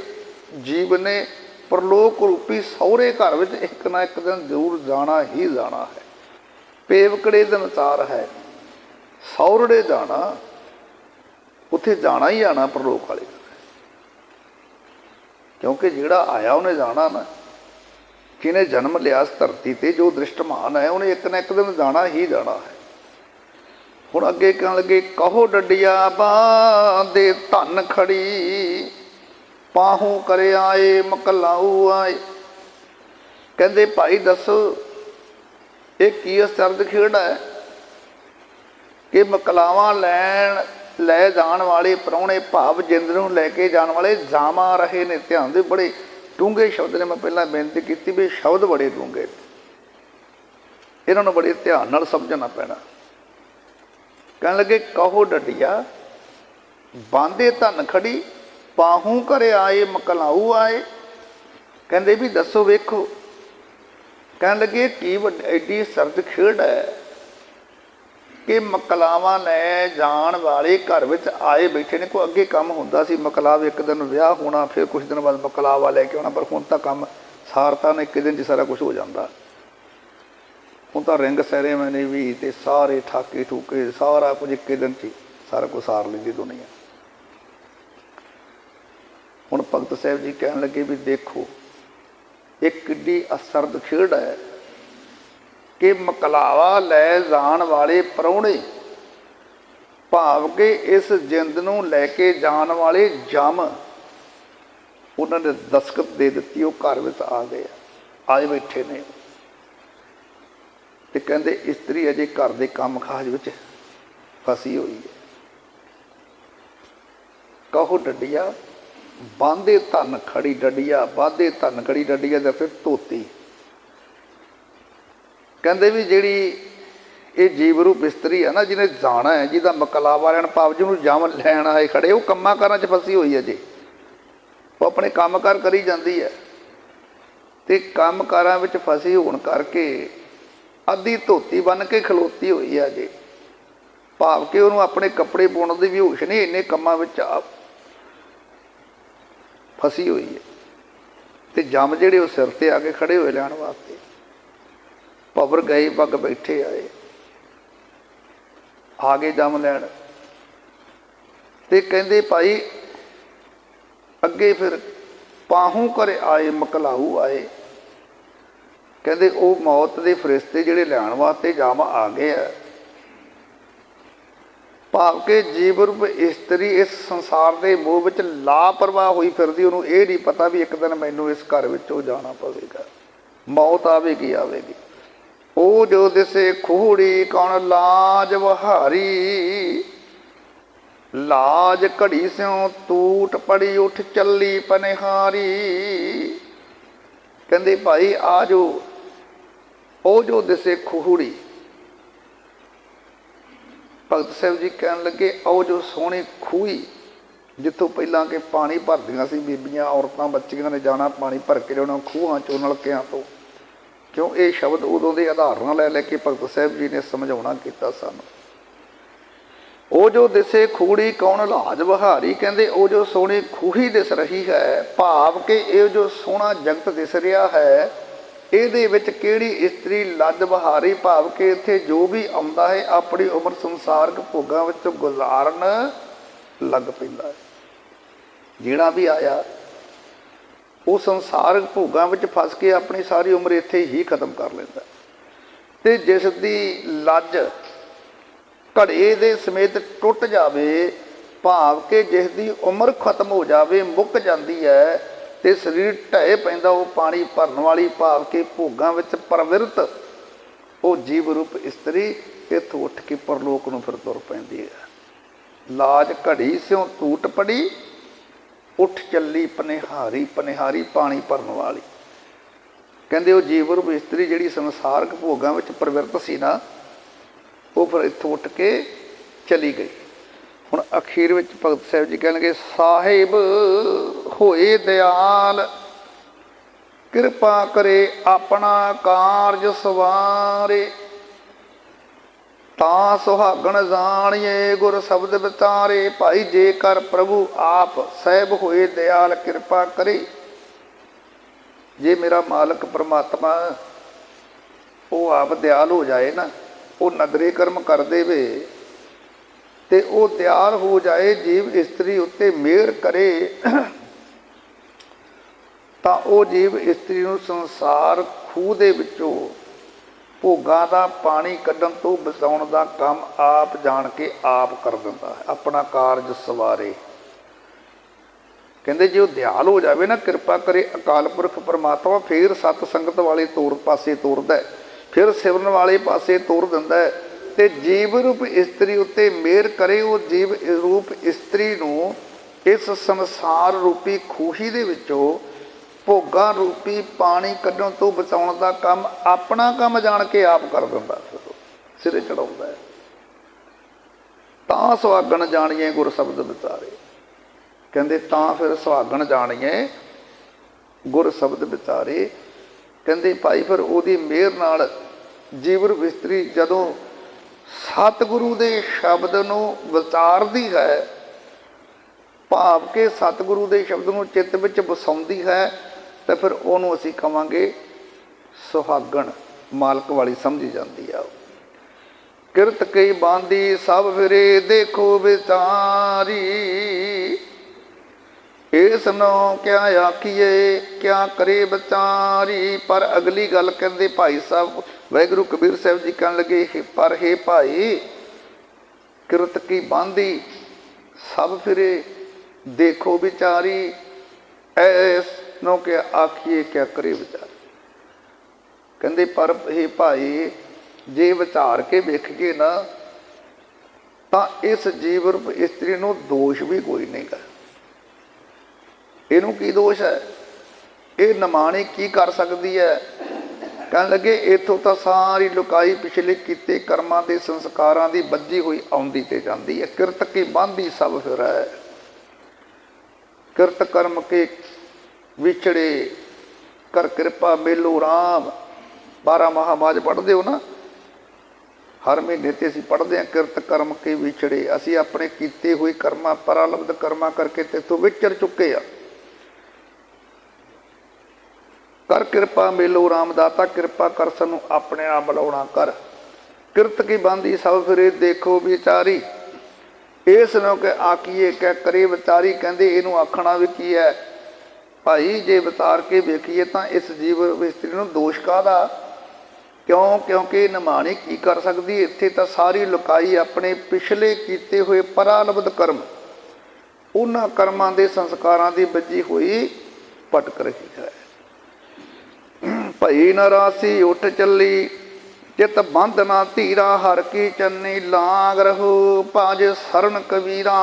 ਜੀਵ ਨੇ ਪਰਲੋਕ ਰੂਪੀ ਸਹੁਰੇ ਘਰ ਵਿੱਚ ਇੱਕ ਨਾ ਇੱਕ ਦਿਨ ਜ਼ਰੂਰ ਜਾਣਾ ਹੀ ਜਾਣਾ ਹੈ। ਪੇਵਕੜੇ ਦਿਨ ਚਾਰ ਹੈ ਸੌਰੜੇ ਜਾਣਾ, ਉੱਥੇ ਜਾਣਾ ਹੀ ਆਣਾ ਪਰਲੋਕ ਵਾਲੇ, ਕਿਉਂਕਿ ਜਿਹੜਾ ਆਇਆ ਉਹਨੇ ਜਾਣਾ ਨਾ। ਜਿਹਨੇ ਜਨਮ ਲਿਆ ਇਸ ਧਰਤੀ ਤੇ ਜੋ ਦ੍ਰਿਸ਼ਟਮਾਨ ਹੈ ਉਹਨੇ ਇੱਕ ਨਾ ਇੱਕ ਦਿਨ ਜਾਣਾ ਹੀ ਜਾਣਾ ਹੈ। ਹੁਣ ਅੱਗੇ ਕਹਿਣ ਲੱਗੇ ਕਹੋ ਡੱਡੀਆ ਬਾਂਦੇ ਧਨ ਖੜੀ, ਪਾਹੂ ਕਰੇ ਆਏ ਮਕਲਾਊ ਆਏ। ਕਹਿੰਦੇ ਭਾਈ ਦੱਸੋ ਇਹ ਕੀ ਅਸਰਦ ਖੇਡ ਹੈ ਕਿ ਮਕਲਾਵਾਂ ਲੈ ਜਾਣ ਵਾਲੇ ਪ੍ਰਾਹੁਣੇ ਭਾਵ ਜਿੰਦ ਨੂੰ ਲੈ ਕੇ ਜਾਣ ਵਾਲੇ ਜਾਮਾ ਰਹੇ ਨੇ। ਧਿਆਨ ਦੇ ਬੜੇ ਡੂੰਘੇ ਸ਼ਬਦ ਨੇ, ਮੈਂ ਪਹਿਲਾਂ ਬੇਨਤੀ ਕੀਤੀ ਵੀ ਸ਼ਬਦ ਬੜੇ ਡੂੰਘੇ, ਇਹਨਾਂ ਨੂੰ ਬੜੇ ਧਿਆਨ ਨਾਲ ਸਮਝਣਾ ਪੈਣਾ। ਕਹਿਣ ਲੱਗੇ ਕਹੋ ਡੱਡੀਆ ਬਾਂਦੇ ਧਨ ਖੜੀ, ਪਾਹੂ ਘਰੇ ਆਏ ਮਕਲਾਊ ਆਏ। ਕਹਿੰਦੇ ਵੀ ਦੱਸੋ ਵੇਖੋ, ਕਹਿਣ ਲੱਗੇ ਕੀ ਐਡੀ ਸਰਦ ਖੇਡ ਹੈ ਕਿ ਮਕਲਾਵਾਂ ਲੈ ਜਾਣ ਵਾਲੇ ਘਰ ਵਿੱਚ ਆਏ ਬੈਠੇ ਨੇ। ਕੋਈ ਅੱਗੇ ਕੰਮ ਹੁੰਦਾ ਸੀ, ਮਕਲਾਵ ਇੱਕ ਦਿਨ ਵਿਆਹ ਹੋਣਾ, ਫਿਰ ਕੁਛ ਦਿਨ ਬਾਅਦ ਮਕਲਾਵਾ ਲੈ ਕੇ ਆਉਣਾ, ਪਰ ਹੁਣ ਤਾਂ ਕੰਮ ਸਾਰਤਾ ਨੇ ਇੱਕ ਦਿਨ 'ਚ ਸਾਰਾ ਕੁਛ ਹੋ ਜਾਂਦਾ। ਹੁਣ ਤਾਂ ਰਿੰਗ ਸੈਰੇਮਨੀ ਵੀ ਤੇ ਸਾਰੇ ਠਾਕੇ ਠੂਕੇ ਸਾਰਾ ਕੁਝ ਇੱਕ ਦਿਨ 'ਚ ਸਾਰਾ ਕੁਛ ਸਾਰ ਲੈਂਦੀ ਦੁਨੀਆ। ਹੁਣ ਭਗਤ ਸਾਹਿਬ ਜੀ ਕਹਿਣ ਲੱਗੇ ਵੀ ਦੇਖੋ ਇਹ ਕਿੱਡੀ ਅਸਰਦ ਖੇਡ ਹੈ ਕਿ ਮਕਲਾਵਾ ਲੈ ਜਾਣ ਵਾਲੇ ਪ੍ਰਾਹੁਣੇ ਭਾਵ ਕਿ ਇਸ ਜਿੰਦ ਨੂੰ ਲੈ ਕੇ ਜਾਣ ਵਾਲੇ ਜਮ ਉਹਨਾਂ ਨੇ ਦਸਤਖਤ ਦੇ ਦਿੱਤੀ, ਉਹ ਘਰ ਵਿੱਚ ਆ ਗਏ, ਆਏ ਬੈਠੇ ਨੇ। ਤੇ ਕਹਿੰਦੇ ਇਸਤਰੀ ਅਜੇ ਘਰ ਦੇ ਕੰਮ ਕਾਜ ਵਿੱਚ ਫਸੀ ਹੋਈ ਹੈ। ਕਹੋ ਡੱਡੀਆ ਬਾਂਦੇ ਧਨ ਖੜੀ, ਡੱਡੀਆ ਬਾਂਦੇ ਧਨ ਖੜੀ, ਡੱਡੀਆ ਦਾ ਫਿਰ ਧੋਤੀ। ਕਹਿੰਦੇ ਵੀ ਜਿਹੜੀ ਇਹ ਜੀਵ ਰੂਪ ਇਸਤਰੀ ਹੈ ਨਾ, ਜਿਹਨੇ ਜਾਣਾ ਹੈ, ਜਿਹਦਾ ਮਕਲਾਵਾ ਲੈਣ ਭਾਵ ਜਿਹਨੂੰ ਜਮ ਲੈਣ ਆਏ ਖੜੇ, ਉਹ ਕੰਮਾਂ ਕਾਰਾਂ 'ਚ ਫਸੀ ਹੋਈ ਹੈ ਜੇ। ਉਹ ਆਪਣੇ ਕੰਮ ਕਾਰ ਕਰੀ ਜਾਂਦੀ ਹੈ ਤੇ ਕੰਮ ਕਾਰਾਂ ਵਿੱਚ ਫਸੀ ਹੋਣ ਕਰਕੇ ਅੱਧੀ ਧੋਤੀ ਬੰਨ ਕੇ ਖਲੋਤੀ ਹੋਈ ਹੈ ਜੇ, ਭਾਵ ਕਿ ਉਹਨੂੰ ਆਪਣੇ ਕੱਪੜੇ ਪਾਉਣ ਦੀ ਵੀ ਹੋਸ਼ ਨਹੀਂ, ਇੰਨੇ ਕੰਮਾਂ ਵਿੱਚ ਫਸੀ ਹੋਈ ਹੈ। ਤੇ ਜਮ ਜਿਹੜੇ ਉਹ ਸਿਰ ਤੇ ਆ ਕੇ ਖੜੇ ਹੋਏ ਲੈਣ ਵਾਸਤੇ, ਭਵਰ ਗਏ ਪੱਗ ਬੈਠੇ ਆਏ, ਆ ਗਏ ਜਮ ਲੈਣ। ਤੇ ਕਹਿੰਦੇ ਭਾਈ ਅੱਗੇ ਫਿਰ ਪਾਹੂ ਘਰੇ ਆਏ ਮਕਲਾਊ ਆਏ। ਕਹਿੰਦੇ ਉਹ ਮੌਤ ਦੇ ਫਰਿਸ਼ਤੇ ਜਿਹੜੇ ਲੈਣ ਵਾਸਤੇ ਜਮ ਆ ਗਏ ਆ, ਭਾਵ ਕਿ ਜੀਵ ਰੂਪ ਇਸਤਰੀ ਇਸ ਸੰਸਾਰ ਦੇ ਮੋਹ ਵਿੱਚ ਲਾਪਰਵਾਹ ਹੋਈ ਫਿਰਦੀ। ਉਹਨੂੰ ਇਹ ਨਹੀਂ ਪਤਾ ਵੀ ਇੱਕ ਦਿਨ ਮੈਨੂੰ ਇਸ ਘਰ ਵਿੱਚੋਂ ਜਾਣਾ ਪਵੇਗਾ, ਮੌਤ ਆਵੇਗੀ ਆਵੇਗੀ। ਉਹ ਜੋ ਦਿਸੇ ਖੂੜੀ ਕੌਣ ਲਾਜ ਵਹਾਰੀ, लाज घड़ी स्यों टूट पड़ी उठ चली पनिहारी। कहते भाई आ जो ओ जो दिसे खूहड़ी। भगत साहब जी कह लगे ओ जो सोहनी खूही जितों पहला के पानी भरदियां सी बीबियां औरतां बच्चियां ने जाना पानी भर के लियाना खूहां चों नलकियां तो। क्यों ये शब्द उदों के उदाहरण लै लैके भगत साहब जी ने समझाउणा कीता सानूं। ओ जो दिसे खूड़ी कौन लाज बहारी। कहते ओ जो सोहनी खूही दिस रही है भाव के ये जो सोहना जगत दिस रहा है ਇਹਦੇ ਵਿੱਚ ਕਿਹੜੀ ਇਸਤਰੀ ਲੱਜ ਬਹਾਰੀ। ਭਾਵ ਕਿ ਇੱਥੇ ਜੋ ਵੀ ਆਉਂਦਾ ਹੈ ਆਪਣੀ ਉਮਰ ਸੰਸਾਰਕ ਭੋਗਾਂ ਵਿੱਚ ਗੁਜ਼ਾਰਨ ਲੱਗ ਪੈਂਦਾ ਹੈ। ਜਿਹੜਾ ਵੀ ਆਇਆ ਉਹ ਸੰਸਾਰਕ ਭੋਗਾਂ ਵਿੱਚ ਫਸ ਕੇ ਆਪਣੀ ਸਾਰੀ ਉਮਰ ਇੱਥੇ ਹੀ ਖਤਮ ਕਰ ਲੈਂਦਾ। ਤੇ ਜਿਸ ਦੀ ਲੱਜ ਘੜੇ ਦੇ ਸਮੇਤ ਟੁੱਟ ਜਾਵੇ ਭਾਵ ਕਿ ਜਿਸ ਦੀ ਉਮਰ ਖਤਮ ਹੋ ਜਾਵੇ ਮੁੱਕ ਜਾਂਦੀ ਹੈ ਤੇ ਸਰੀਰ ਢਹਿ ਪੈਂਦਾ ਉਹ ਪਾਣੀ ਭਰਨ ਵਾਲੀ ਭਾਵ ਕਿ ਭੋਗਾਂ ਵਿੱਚ ਪ੍ਰਵਿਰਤ ਉਹ ਜੀਵ ਰੂਪ ਇਸਤਰੀ ਇੱਥੋਂ ਉੱਠ ਕੇ ਪਰਲੋਕ ਨੂੰ ਫਿਰ ਤੁਰ ਪੈਂਦੀ ਹੈ। ਲਾਜ ਘੜੀ ਸਿਉ ਟੂਟ ਪੜੀ ਉੱਠ ਚੱਲੀ ਪਨਿਹਾਰੀ। ਪਨਿਹਾਰੀ ਪਾਣੀ ਭਰਨ ਵਾਲੀ। ਕਹਿੰਦੇ ਉਹ ਜੀਵ ਰੂਪ ਇਸਤਰੀ ਜਿਹੜੀ ਸੰਸਾਰਕ ਭੋਗਾਂ ਵਿੱਚ ਪ੍ਰਵਿਰਤ ਸੀ ਨਾ ਉਹ ਫਿਰ ਇੱਥੋਂ ਉੱਠ ਕੇ ਚਲੀ ਗਈ। ਹੁਣ ਅਖੀਰ ਵਿੱਚ ਭਗਤ ਸਾਹਿਬ ਜੀ ਕਹਿਣਗੇ ਸਾਹਿਬ ਹੋਏ ਦਿਆਲ ਕਿਰਪਾ ਕਰੇ ਆਪਣਾ ਕਾਰਜ ਸਵਾਰੇ। ਤਾਂ ਸੁਹਾਗਣ ਜਾਣੀਏ ਗੁਰ ਸ਼ਬਦ ਵਿਚਾਰੇ। ਭਾਈ ਜੇਕਰ ਪ੍ਰਭੂ ਆਪ ਸਾਹਿਬ ਹੋਏ ਦਿਆਲ ਕਿਰਪਾ ਕਰੇ। ਜੇ ਮੇਰਾ ਮਾਲਕ ਪਰਮਾਤਮਾ ਉਹ ਆਪ ਦਿਆਲ ਹੋ ਜਾਏ ਨਾ ਉਹ ਨਦਰੇ ਕਰਮ ਕਰ ਦੇਵੇ ਤੇ ਉਹ ਦਿਆਲ ਹੋ ਜਾਏ ਜੀਵ ਇਸਤਰੀ ਉੱਤੇ ਮਿਹਰ ਕਰੇ ਤਾਂ ਉਹ ਜੀਵ ਇਸਤਰੀ ਨੂੰ ਸੰਸਾਰ ਖੂਹ ਦੇ ਵਿੱਚੋਂ ਭੋਗਾਂ ਦਾ ਪਾਣੀ ਕੱਢਣ ਤੋਂ ਬਚਾਉਣ ਦਾ ਕੰਮ ਆਪ ਜਾਣ ਕੇ ਆਪ ਕਰ ਦਿੰਦਾ ਹੈ। ਆਪਣਾ ਕਾਰਜ ਸਵਾਰੇ। ਕਹਿੰਦੇ ਜੇ ਉਹ ਦਿਆਲ ਹੋ ਜਾਵੇ ਨਾ ਕਿਰਪਾ ਕਰੇ ਅਕਾਲ ਪੁਰਖ ਪਰਮਾਤਮਾ ਫਿਰ ਸਤ ਸੰਗਤ ਵਾਲੇ ਤੋਰ ਪਾਸੇ ਤੋਰਦਾ ਫਿਰ ਸਿਮਰਨ ਵਾਲੇ ਪਾਸੇ ਤੋਰ ਦਿੰਦਾ ਹੈ ਤੇ ਜੀਵ ਰੂਪ ਇਸਤਰੀ ਉੱਤੇ ਮਿਹਰ ਕਰੇ। ਉਹ ਜੀਵ ਰੂਪ ਇਸਤਰੀ ਨੂੰ ਇਸ ਸੰਸਾਰ ਰੂਪੀ ਖੂਹੀ ਦੇ ਵਿੱਚੋਂ ਭੋਗਾਂ ਰੂਪੀ ਪਾਣੀ ਕੱਢਣ ਤੋਂ ਬਚਾਉਣ ਦਾ ਕੰਮ ਆਪਣਾ ਕੰਮ ਜਾਣ ਕੇ ਆਪ ਕਰ ਦਿੰਦਾ ਸਿਰੇ ਚੜਾਉਂਦਾ ਹੈ। ਤਾਂ ਸੁਹਾਗਣ ਜਾਣੀਏ ਗੁਰ ਸ਼ਬਦ ਵਿਚਾਰੇ। ਕਹਿੰਦੇ ਤਾਂ ਫਿਰ ਸੁਹਾਗਣ ਜਾਣੀਏ ਗੁਰ ਸ਼ਬਦ ਵਿਚਾਰੇ। ਕਹਿੰਦੇ ਭਾਈ ਫਿਰ ਉਹਦੀ ਮਿਹਰ ਨਾਲ ਜੀਵ ਰੂਪ ਇਸਤਰੀ ਜਦੋਂ ਸਤਿਗੁਰੂ ਦੇ ਸ਼ਬਦ ਨੂੰ ਵਿਚਾਰਦੀ ਹੈ ਭਾਵ ਕਿ ਸਤਿਗੁਰੂ ਦੇ ਸ਼ਬਦ ਨੂੰ ਚਿੱਤ ਵਿੱਚ ਵਸਾਉਂਦੀ ਹੈ ਤਾਂ ਫਿਰ ਉਹਨੂੰ ਅਸੀਂ ਕਹਾਂਗੇ ਸੁਹਾਗਣ ਮਾਲਕ ਵਾਲੀ ਸਮਝੀ ਜਾਂਦੀ ਆ। ਕਿਰਤ ਕਈ ਬਾਂਦੀ ਸਭ ਫਿਰੇ ਦੇਖੋ ਵਿਚਾਰੀ। ਇਸ ਨੂੰ ਕਿਆ ਆਖੀਏ ਕਿਆ ਕਰੇ ਵਿਚਾਰੀ। ਪਰ ਅਗਲੀ ਗੱਲ ਕਹਿੰਦੇ ਭਾਈ ਸਾਹਿਬ ਵਾਹਿਗੁਰੂ ਕਬੀਰ ਸਾਹਿਬ ਜੀ ਕਹਿਣ ਲੱਗੇ ਪਰ ਹੇ ਭਾਈ ਕਿਰਤ ਕੀ ਬਾਂਦੀ ਸਭ ਫਿਰੇ ਦੇਖੋ ਵਿਚਾਰੀ। ਐਸ ਨੂੰ ਕਿਆ ਆਖੀਏ ਕਿਆ ਕਰੇ ਵਿਚਾਰੀ। ਕਹਿੰਦੇ ਪਰ ਹੇ ਭਾਈ ਜੇ ਵਿਚਾਰ ਕੇ ਵੇਖੀਏ ਨਾ ਤਾਂ ਇਸ ਜੀਵ ਰੂਪ ਇਸਤਰੀ ਨੂੰ ਦੋਸ਼ ਵੀ ਕੋਈ ਨਹੀਂ ਗਾ। ਇਹਨੂੰ ਕੀ ਦੋਸ਼ ਹੈ? ਇਹ ਨਿਮਾਣੀ ਕੀ ਕਰ ਸਕਦੀ ਹੈ? ਕਹਿਣ ਲੱਗੇ ਇੱਥੋਂ ਤਾਂ ਸਾਰੀ ਲੁਕਾਈ ਪਿਛਲੇ ਕੀਤੇ ਕਰਮਾਂ ਦੇ ਸੰਸਕਾਰਾਂ ਦੀ ਬੱਝੀ ਹੋਈ ਆਉਂਦੀ ਤੇ ਜਾਂਦੀ ਹੈ। ਕਿਰਤ ਕੀ ਬਾਂਦੀ ਸਭ ਫਿਰ ਹੈ। ਕਿਰਤ ਕਰਮ ਕੇ ਵਿਛੜੇ ਕਰ ਕਿਰਪਾ ਮੇਲੋ ਰਾਮ। 12 ਮਹਾਮਾਜ ਪੜ੍ਹਦੇ ਹੋ ਨਾ ਹਰ ਮਹੀਨੇ ਤੇ ਅਸੀਂ ਪੜ੍ਹਦੇ ਹਾਂ ਕਿਰਤ ਕਰਮ ਕੇ ਵਿਛੜੇ। ਅਸੀਂ ਆਪਣੇ ਕੀਤੇ ਹੋਏ ਕਰਮਾਂ ਪਰਾਲਬਧ ਕਰਮਾਂ ਕਰਕੇ ਤੇਥੋਂ ਵਿਚਰ ਚੁੱਕੇ ਆ। ਕਰ ਕਿਰਪਾ ਮੇਲੋ ਰਾਮ ਦਾਤਾ ਕਿਰਪਾ ਕਰ ਸਾਨੂੰ ਆਪਣੇ ਆਪ ਬੁਲਾਉਣਾ ਕਰ। ਕਿਰਤ ਕੀ ਬਾਂਦੀ ਸਭ ਫਿਰੇ ਦੇਖੋ ਵਿਚਾਰੀ। ਇਸ ਨੂੰ ਕਿ ਆਖੀਏ ਕਿਆ ਕਰੇ ਵਿਚਾਰੀ। ਕਹਿੰਦੇ ਇਹਨੂੰ ਆਖਣਾ ਵੀ ਕੀ ਹੈ ਭਾਈ ਜੇ ਵਿਚਾਰ ਕੇ ਵੇਖੀਏ ਤਾਂ ਇਸ ਜੀਵ ਇਸਤਰੀ ਨੂੰ ਦੋਸ਼ ਕਾਹਦਾ? ਕਿਉਂ? ਕਿਉਂਕਿ ਨਿਮਾਣੀ ਕੀ ਕਰ ਸਕਦੀ? ਇੱਥੇ ਤਾਂ ਸਾਰੀ ਲੁਕਾਈ ਆਪਣੇ ਪਿਛਲੇ ਕੀਤੇ ਹੋਏ ਪਰਾਲਬਧ ਕਰਮ ਉਹਨਾਂ ਕਰਮਾਂ ਦੇ ਸੰਸਕਾਰਾਂ ਦੀ ਬੱਝੀ ਹੋਈ ਭਟਕ ਰਹੀ ਹੈ। ਭਈ ਨਰਾਸੀ ਉੱਠ ਚੱਲੀ चित बंध ना धीरा हर की चन्नी लाग रहो पाज सरन कबीरा।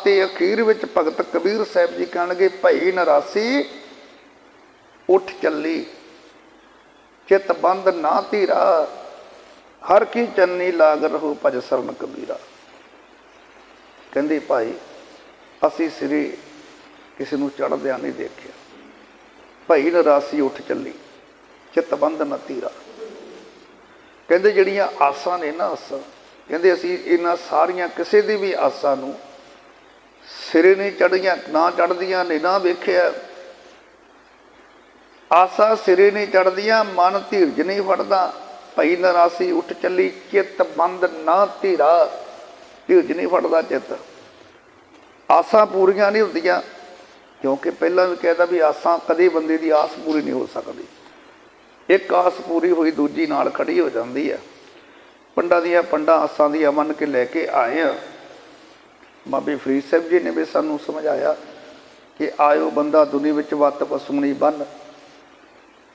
ते अखीर विच भगत कबीर साहब जी कह लगे भई नरासी उठ चली, चित बंध ना धीरा हर की चन्नी लाग रहो भज सरन कबीरा। कहंदे भाई असी सिरे किसी नूं चढ़दिया नहीं देखिया, भई नरासी उठ चली चित बंध ना धीरा। कहंदे जिहड़ियां आसां ने ना आसां, कहंदे असी इन्हां सारियां किसी दी भी आसां नूं सिरे नहीं चढ़ियां ना चढ़दियां ने ना वेखिया। आसा सिरे नहीं चढ़दियां मन धीरज नहीं फड़दा। भई नरासी उठ चली चित बंद ना धीरा, धीरज नहीं फड़दा चित। आसां पूरियां नहीं हुंदियां, क्योंकि पहलां भी कहता भी आसां कदी बंदे दी आस पूरी नहीं हो सकदी। एक आस पूरी हुई दूजी नाल खड़ी हो जाती है। पंडां दियां पंडां आसां दियां मन के लैके आए हैं। बाबे फरीद साहब जी ने भी सानू समझाया कि आयो बंदा दुनिया विच वत पसूनी बन।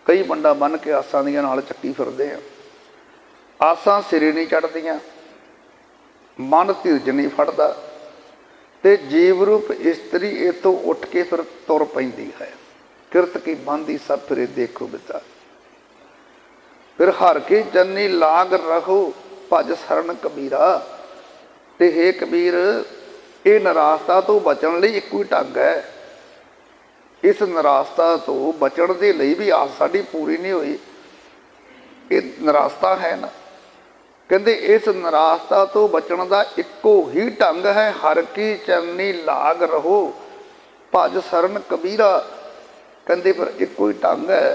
कई बंडा बन के आसां दियां नाल चक्की फिरदे हैं। आसां सिरे नहीं चढ़दियां, मन धीरज नहीं फड़दा ते जीव रूप इस्त्री इतों उठ के फिर तुर पैंदी है। किरत की बांधी सब फिरे देखो बिता, फिर हर के चन्नी लाग रहो भज सरन कबीरा। ते हे कबीर ये निराशता तो बचन लई इक्को ही ढंग है। इस निराशता तो बचण दे लई भी आस साडी पूरी नहीं हुई, ये निराशता है ना। कहंदे इस निराशता तो बचण दा इक्को ही ढंग है, हर की चरनी लाग रहो भज सरन कबीरा। कहंदे पर इक्को ही ढंग है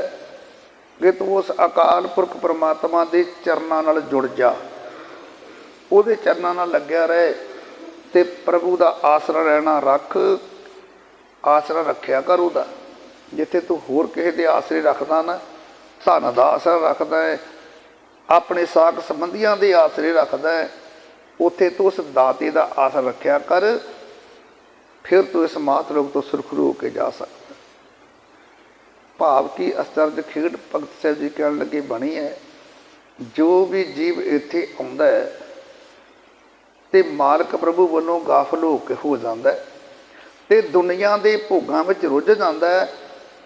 कि तू उस अकाल पुरख परमात्मा के चरनां नाल जुड़ जा, उहदे चरनां नाल लग्या रहे ते प्रभु दा आसरा रहना रख। आसरा रखिया कर उहदा। जिथे तू होर किसे दे आसरे रखदा ना, धन दा आसरा रखदा है, अपने साक संबंधियां दे आसरे रखदा है, उत्थे तू उस दाते दा आसरा रखिया कर। फिर तू इस मातलोक तो सुरखरू होके जा सकदा। भाव की अचरज खेड भगत साहब जी कहण लगे बनी है। जो भी जीव इत्थे आउंदा है ते मालक प्रभु वालों गाफल हो जाता है ते दुनिया के भोगों में रुझ जाता है,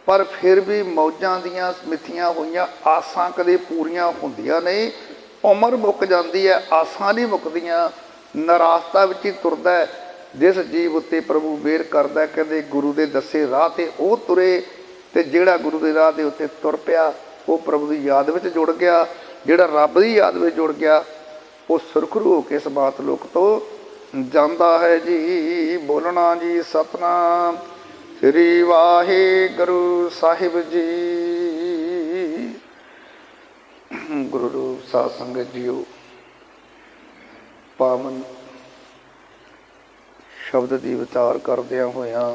पर फिर भी मौजां दियां मिथियां होइयां आसां कदे पूरियां होंदियां नहीं। उम्र मुक जाती है, आसां नहीं मुकदियां, निराशता विच ही तुरदा है। जिस जीव उत्ते प्रभु मेहर करदा, कहंदे गुरु दे दसे राह ते वो तुरे ते जिहड़ा गुरु दे राह दे उत्ते तुर पिया वो प्रभु की याद में जुड़ गया। जिहड़ा रब की याद में जुड़ गया वो सुरखरू हो के इस मातलोक तो जांदा है जी। बोलना जी सतनाम श्री वाहिगुरु साहिब जी। गुरु रूप साध संगत जीओ, पावन शब्द की विचार करदियां होइयां